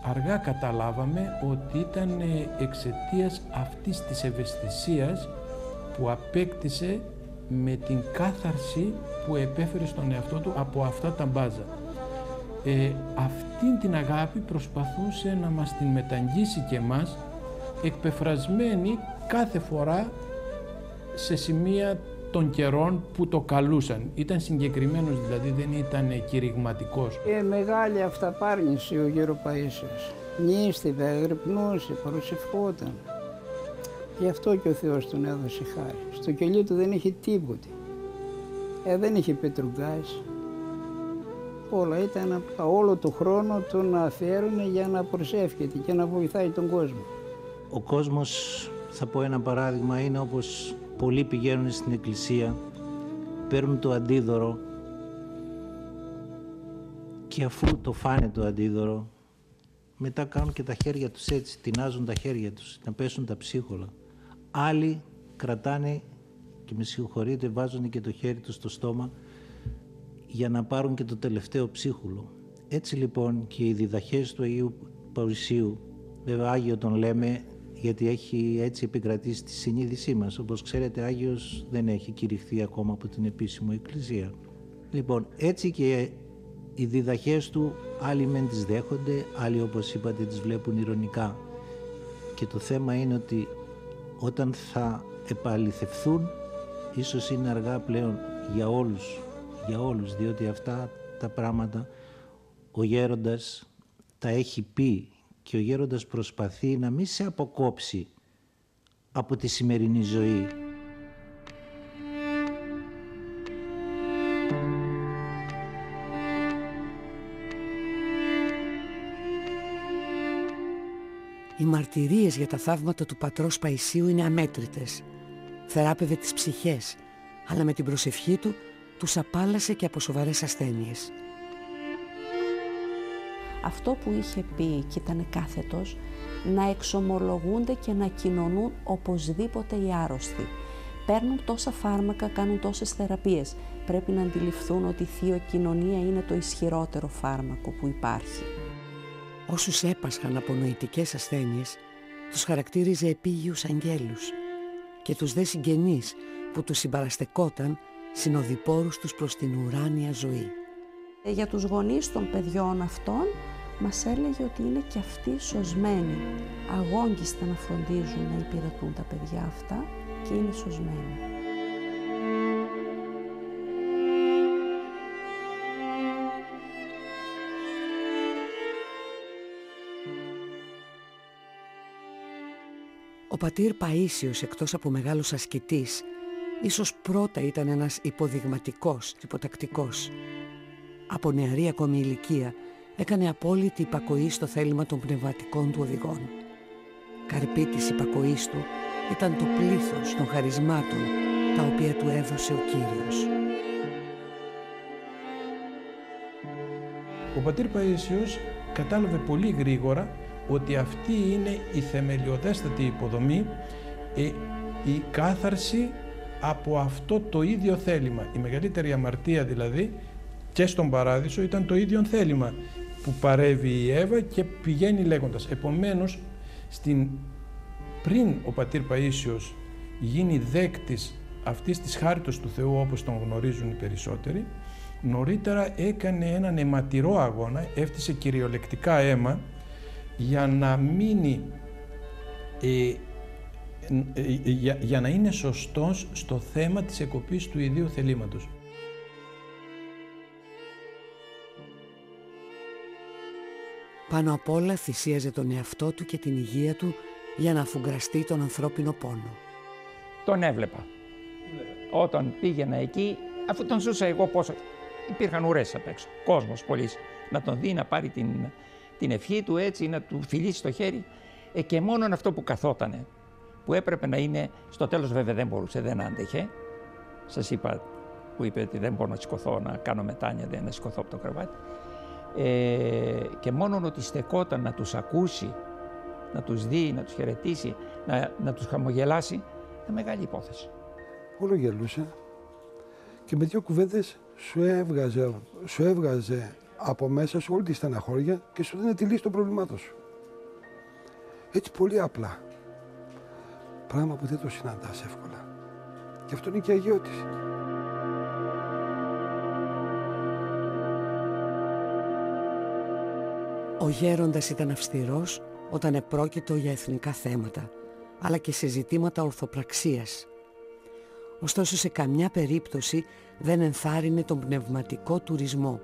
αργά καταλάβαμε ότι ήταν εξαιτίας αυτής της ευαισθησίας που απέκτησε με την κάθαρση που επέφερε στον εαυτό του από αυτά τα μπάζα. Αυτήν την αγάπη προσπαθούσε να μας την μεταγγίσει και εμάς, εκπεφρασμένη κάθε φορά σε σημεία των καιρών που το καλούσαν. Ήταν συγκεκριμένος, δηλαδή δεν ήταν κηρυγματικός. Μεγάλη αυταπάρνηση ο γέρο Παΐσιος. Νίστευε, αγρυπνούσε, προσευχόταν. Γι' αυτό και ο Θεός τον έδωσε χάρη. Στο κελί του δεν είχε τίποτε. Δεν είχε πετρουγκάς. Όλα ήταν απλά. Όλο το χρόνο τον αφαίρωνε για να προσεύχεται και να βοηθάει τον κόσμο. Ο κόσμος, θα πω ένα παράδειγμα, είναι όπως πολλοί πηγαίνουν στην εκκλησία, παίρνουν το αντίδωρο και αφού το φάνε το αντίδωρο, μετά κάνουν και τα χέρια τους έτσι, τεινάζουν τα χέρια τους, να πέσουν τα ψίχολα. Άλλοι κρατάνε, και με συγχωρείτε, βάζουν και το χέρι τους στο στόμα για να πάρουν και το τελευταίο ψίχουλο. Έτσι λοιπόν και οι διδαχές του Αγίου Παυσίου, βέβαια Άγιο τον λέμε γιατί έχει έτσι επικρατήσει στη συνείδησή μας. Όπως ξέρετε, Άγιος δεν έχει κηρυχθεί ακόμα από την επίσημη Εκκλησία. Λοιπόν, έτσι και οι διδαχές του, άλλοι μεν τις δέχονται, άλλοι όπως είπατε τις βλέπουν ειρωνικά. Και το θέμα είναι ότι όταν θα επαληθευθούν, ίσως είναι αργά πλέον για όλους, διότι αυτά τα πράγματα ο γέροντας τα έχει πει και ο γέροντας προσπαθεί να μην σε αποκόψει από τη σημερινή ζωή. Οι μαρτυρίες για τα θαύματα του πατρός Παϊσίου είναι αμέτρητες. Θεράπευε τις ψυχές, αλλά με την προσευχή του τους απάλλασε και από σοβαρές ασθένειες. Αυτό που είχε πει και ήταν κάθετος, να εξομολογούνται και να κοινωνούν οπωσδήποτε οι άρρωστοι. Παίρνουν τόσα φάρμακα, κάνουν τόσες θεραπείες. Πρέπει να αντιληφθούν ότι η θειοκοινωνία είναι το ισχυρότερο φάρμακο που υπάρχει. Όσους έπασχαν από νοητικές ασθένειες, τους χαρακτήριζε επίγειους αγγέλους και τους δε συγγενείς που τους συμπαραστεκόταν συνοδοιπόρους τους προς την ουράνια ζωή. Για τους γονείς των παιδιών αυτών μας έλεγε ότι είναι και αυτοί σωσμένοι. Αγόγγιστα να φροντίζουν να υπηρετούν τα παιδιά αυτά και είναι σωσμένοι. Ο πατήρ Παΐσιος, εκτός από μεγάλος ασκητής, ίσως πρώτα ήταν ένας υποδειγματικός, υποτακτικός. Από νεαρή ακόμη ηλικία έκανε απόλυτη υπακοή στο θέλημα των πνευματικών του οδηγών. Καρπή της υπακοής του ήταν το πλήθος των χαρισμάτων τα οποία του έδωσε ο Κύριος. Ο πατήρ Παΐσιος κατάλαβε πολύ γρήγορα ότι αυτή είναι η θεμελιωδέστατη υποδομή, η κάθαρση από αυτό το ίδιο θέλημα. Η μεγαλύτερη αμαρτία δηλαδή και στον Παράδεισο ήταν το ίδιο θέλημα που παρεύει η Εύα και πηγαίνει λέγοντας. Επομένως, πριν ο πατήρ Παΐσιος γίνει δέκτης αυτής της χάριτος του Θεού όπως τον γνωρίζουν οι περισσότεροι, νωρίτερα έκανε έναν αιματηρό αγώνα, έφτιασε κυριολεκτικά αίμα για να μείνει, για να είναι σωστός στο θέμα της εκοπής του ιδίου θελήματος. Πάνω απ' όλα θυσίαζε τον εαυτό του και την υγεία του για να αφουγκραστεί τον ανθρώπινο πόνο. Τον έβλεπα. Όταν πήγαινα εκεί, αφού τον ζούσα εγώ πόσο... Υπήρχαν ουρές απ' έξω, κόσμος πολύς, να τον δει, να πάρει την ευχή του έτσι, να του φιλήσει το χέρι. Και μόνον αυτό που καθότανε, που έπρεπε να είναι, στο τέλος βέβαια δεν μπορούσε, δεν άντεχε. Σας είπα, που είπε ότι δεν μπορώ να σηκωθώ, να κάνω μετάνοια, δεν να σηκωθώ από το κρεβάτι. Και μόνον ότι στεκόταν να τους ακούσει, να τους δει, να τους χαιρετήσει, να τους χαμογελάσει, ήταν μεγάλη υπόθεση. Όλο γελούσε και με δύο κουβέντες σου έβγαζε από μέσα σου όλη τη στεναχώρια και σου δίνει τη λύση των προβλημάτων σου. Έτσι πολύ απλά. Πράγμα που δεν το συναντάς εύκολα. Και αυτό είναι και η αγιώτηση. Ο γέροντας ήταν αυστηρός όταν επρόκειτο για εθνικά θέματα, αλλά και σε ζητήματα ορθοπραξίας. Ωστόσο, σε καμιά περίπτωση δεν ενθάρρυνε τον πνευματικό τουρισμό.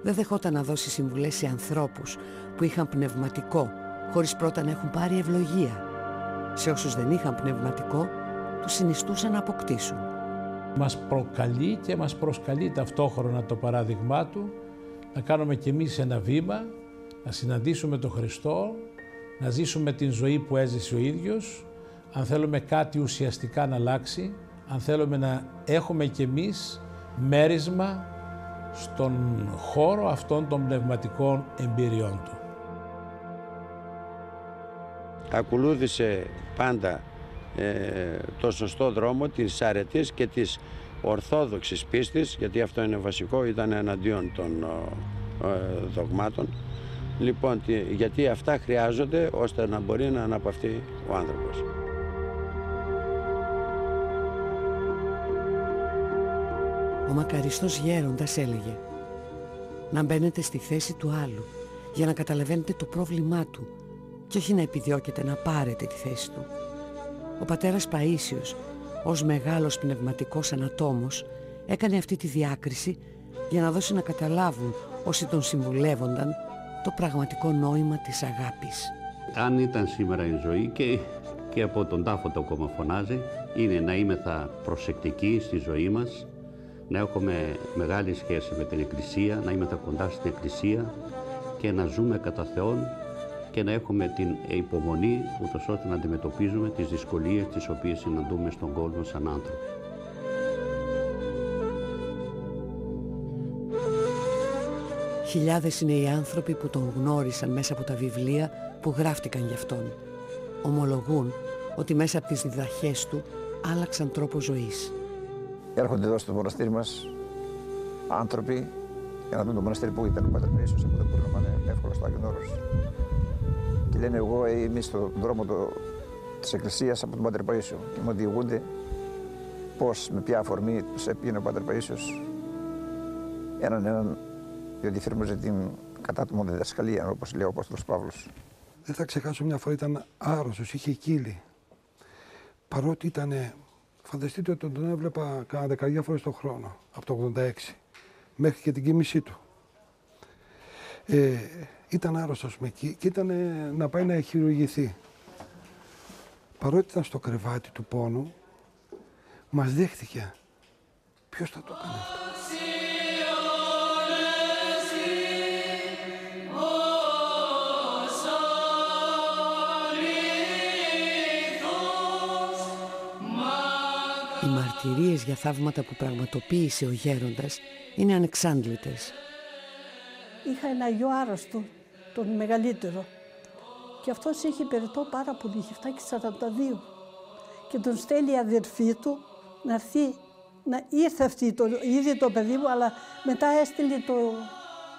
Δεν δεχόταν να δώσει συμβουλές σε ανθρώπους που είχαν πνευματικό, χωρίς πρώτα να έχουν πάρει ευλογία. Σε όσους δεν είχαν πνευματικό, τους συνιστούσαν να αποκτήσουν. Μας προκαλεί και μας προσκαλεί ταυτόχρονα το παράδειγμά του να κάνουμε κι εμείς ένα βήμα, να συναντήσουμε τον Χριστό, να ζήσουμε την ζωή που έζησε ο ίδιος, αν θέλουμε κάτι ουσιαστικά να αλλάξει, αν θέλουμε να έχουμε κι εμείς μέρισμα στον χώρο αυτών των πνευματικών εμπειριών του. Ακολούθησε πάντα το σωστό δρόμο της αρετής και της ορθόδοξης πίστης, γιατί αυτό είναι βασικό, ήταν εναντίον των δογμάτων. Λοιπόν, γιατί αυτά χρειάζονται ώστε να μπορεί να αναπαυτεί ο άνθρωπος. Ο μακαριστός γέροντας έλεγε να μπαίνετε στη θέση του άλλου για να καταλαβαίνετε το πρόβλημά του και όχι να επιδιώκετε να πάρετε τη θέση του. Ο πατέρας Παΐσιος, ως μεγάλος πνευματικός ανατόμος, έκανε αυτή τη διάκριση για να δώσει να καταλάβουν όσοι τον συμβουλεύονταν το πραγματικό νόημα της αγάπης. Αν ήταν σήμερα η ζωή και από τον τάφο το ακόμα φωνάζει, είναι να είμεθα προσεκτικοί στη ζωή μας, να έχουμε μεγάλη σχέση με την Εκκλησία, να είμεθα κοντά στην Εκκλησία και να ζούμε κατά Θεόν και να έχουμε την υπομονή ούτως ώστε να αντιμετωπίζουμε τις δυσκολίες τις οποίες συναντούμε στον κόσμο σαν άνθρωποι. Χιλιάδες είναι οι άνθρωποι που τον γνώρισαν μέσα από τα βιβλία που γράφτηκαν γι' αυτόν. Ομολογούν ότι μέσα από τις διδαχές του άλλαξαν τρόπο ζωής. Έρχονται εδώ στο μοναστήρι μας άνθρωποι για να δουν το μοναστήρι που ήταν ο Πατέρ Παΐσιος, που δεν μπορεί να πάνε εύκολα στο Άγιον Όρος. Και λένε εγώ είμαι στον δρόμο της Εκκλησίας από τον Πατέρ Παΐσιο και μου διηγούνται πώς, με ποια αφορμή τους έπιανε ο Πατέρ Παΐσιος έναν διότι εφήρμοζε την κατάτομο διδασκαλία, όπως λέει ο Απόστολος Παύλος. Δεν θα ξεχάσω, μια φορά ήταν άρρωστος, είχε κύλι. Παρότι ήταν, φανταστείτε ότι τον έβλεπα κάνα 10 φορές το χρόνο, από το 86, μέχρι και την κοίμησή του. Ήταν άρρωστος και ήταν να πάει να χειρουργηθεί. Παρότι ήταν στο κρεβάτι του πόνου, μας δέχτηκε. Ποιος θα το έκανε αυτό? Οι μαρτυρίες για θαύματα που πραγματοποίησε ο γέροντας είναι ανεξάντλητες. Είχα ένα γιο άρρωστο, τον μεγαλύτερο. Και αυτός είχε περιττό πάρα πολύ, είχε φτάσει 42. Και τον στέλνει η αδερφή του να έρθει, ήρθε αυτή ήδη το παιδί μου, αλλά μετά έστειλε το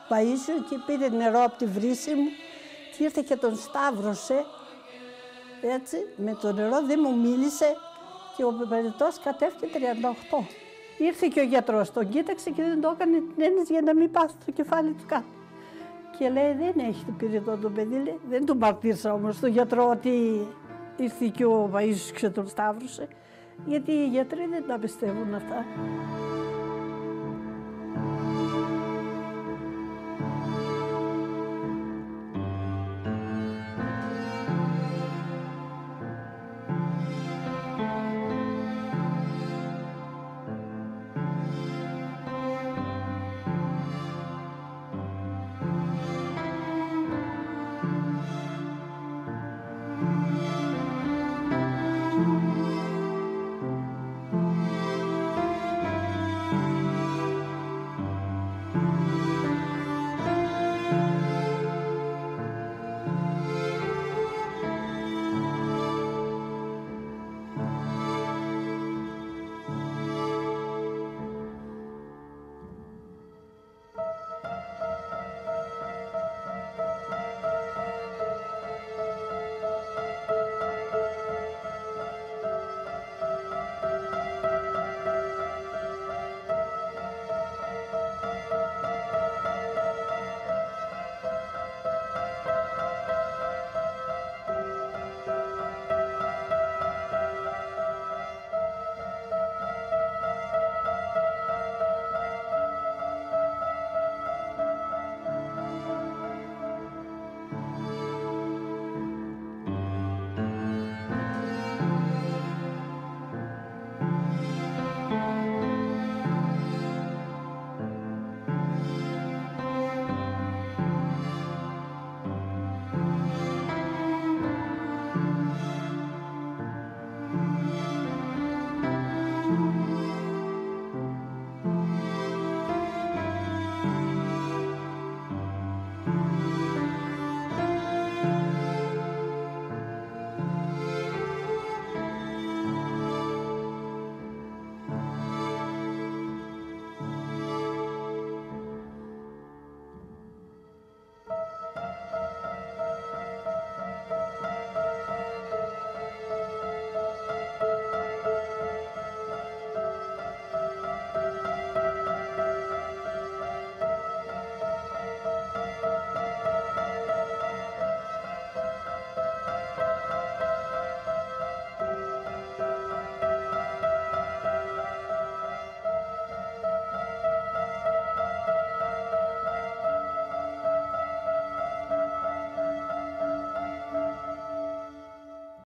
Παΐσιο και πήρε νερό από τη βρύση μου και ήρθε και τον σταύρωσε. Έτσι, με το νερό δεν μου μίλησε και ο περιττός κατέφυγε 38. Ήρθε και ο γιατρός, τον κοίταξε και δεν το έκανε την έννοια για να μην πάθει το κεφάλι του κάτω. Και λέει, δεν έχει πυρητό το παιδί, λέει. Δεν του μαρτύρησα όμως τον γιατρό ότι ήρθε και ο Παΐσιος και τον σταύρωσε, γιατί οι γιατροί δεν τα πιστεύουν αυτά.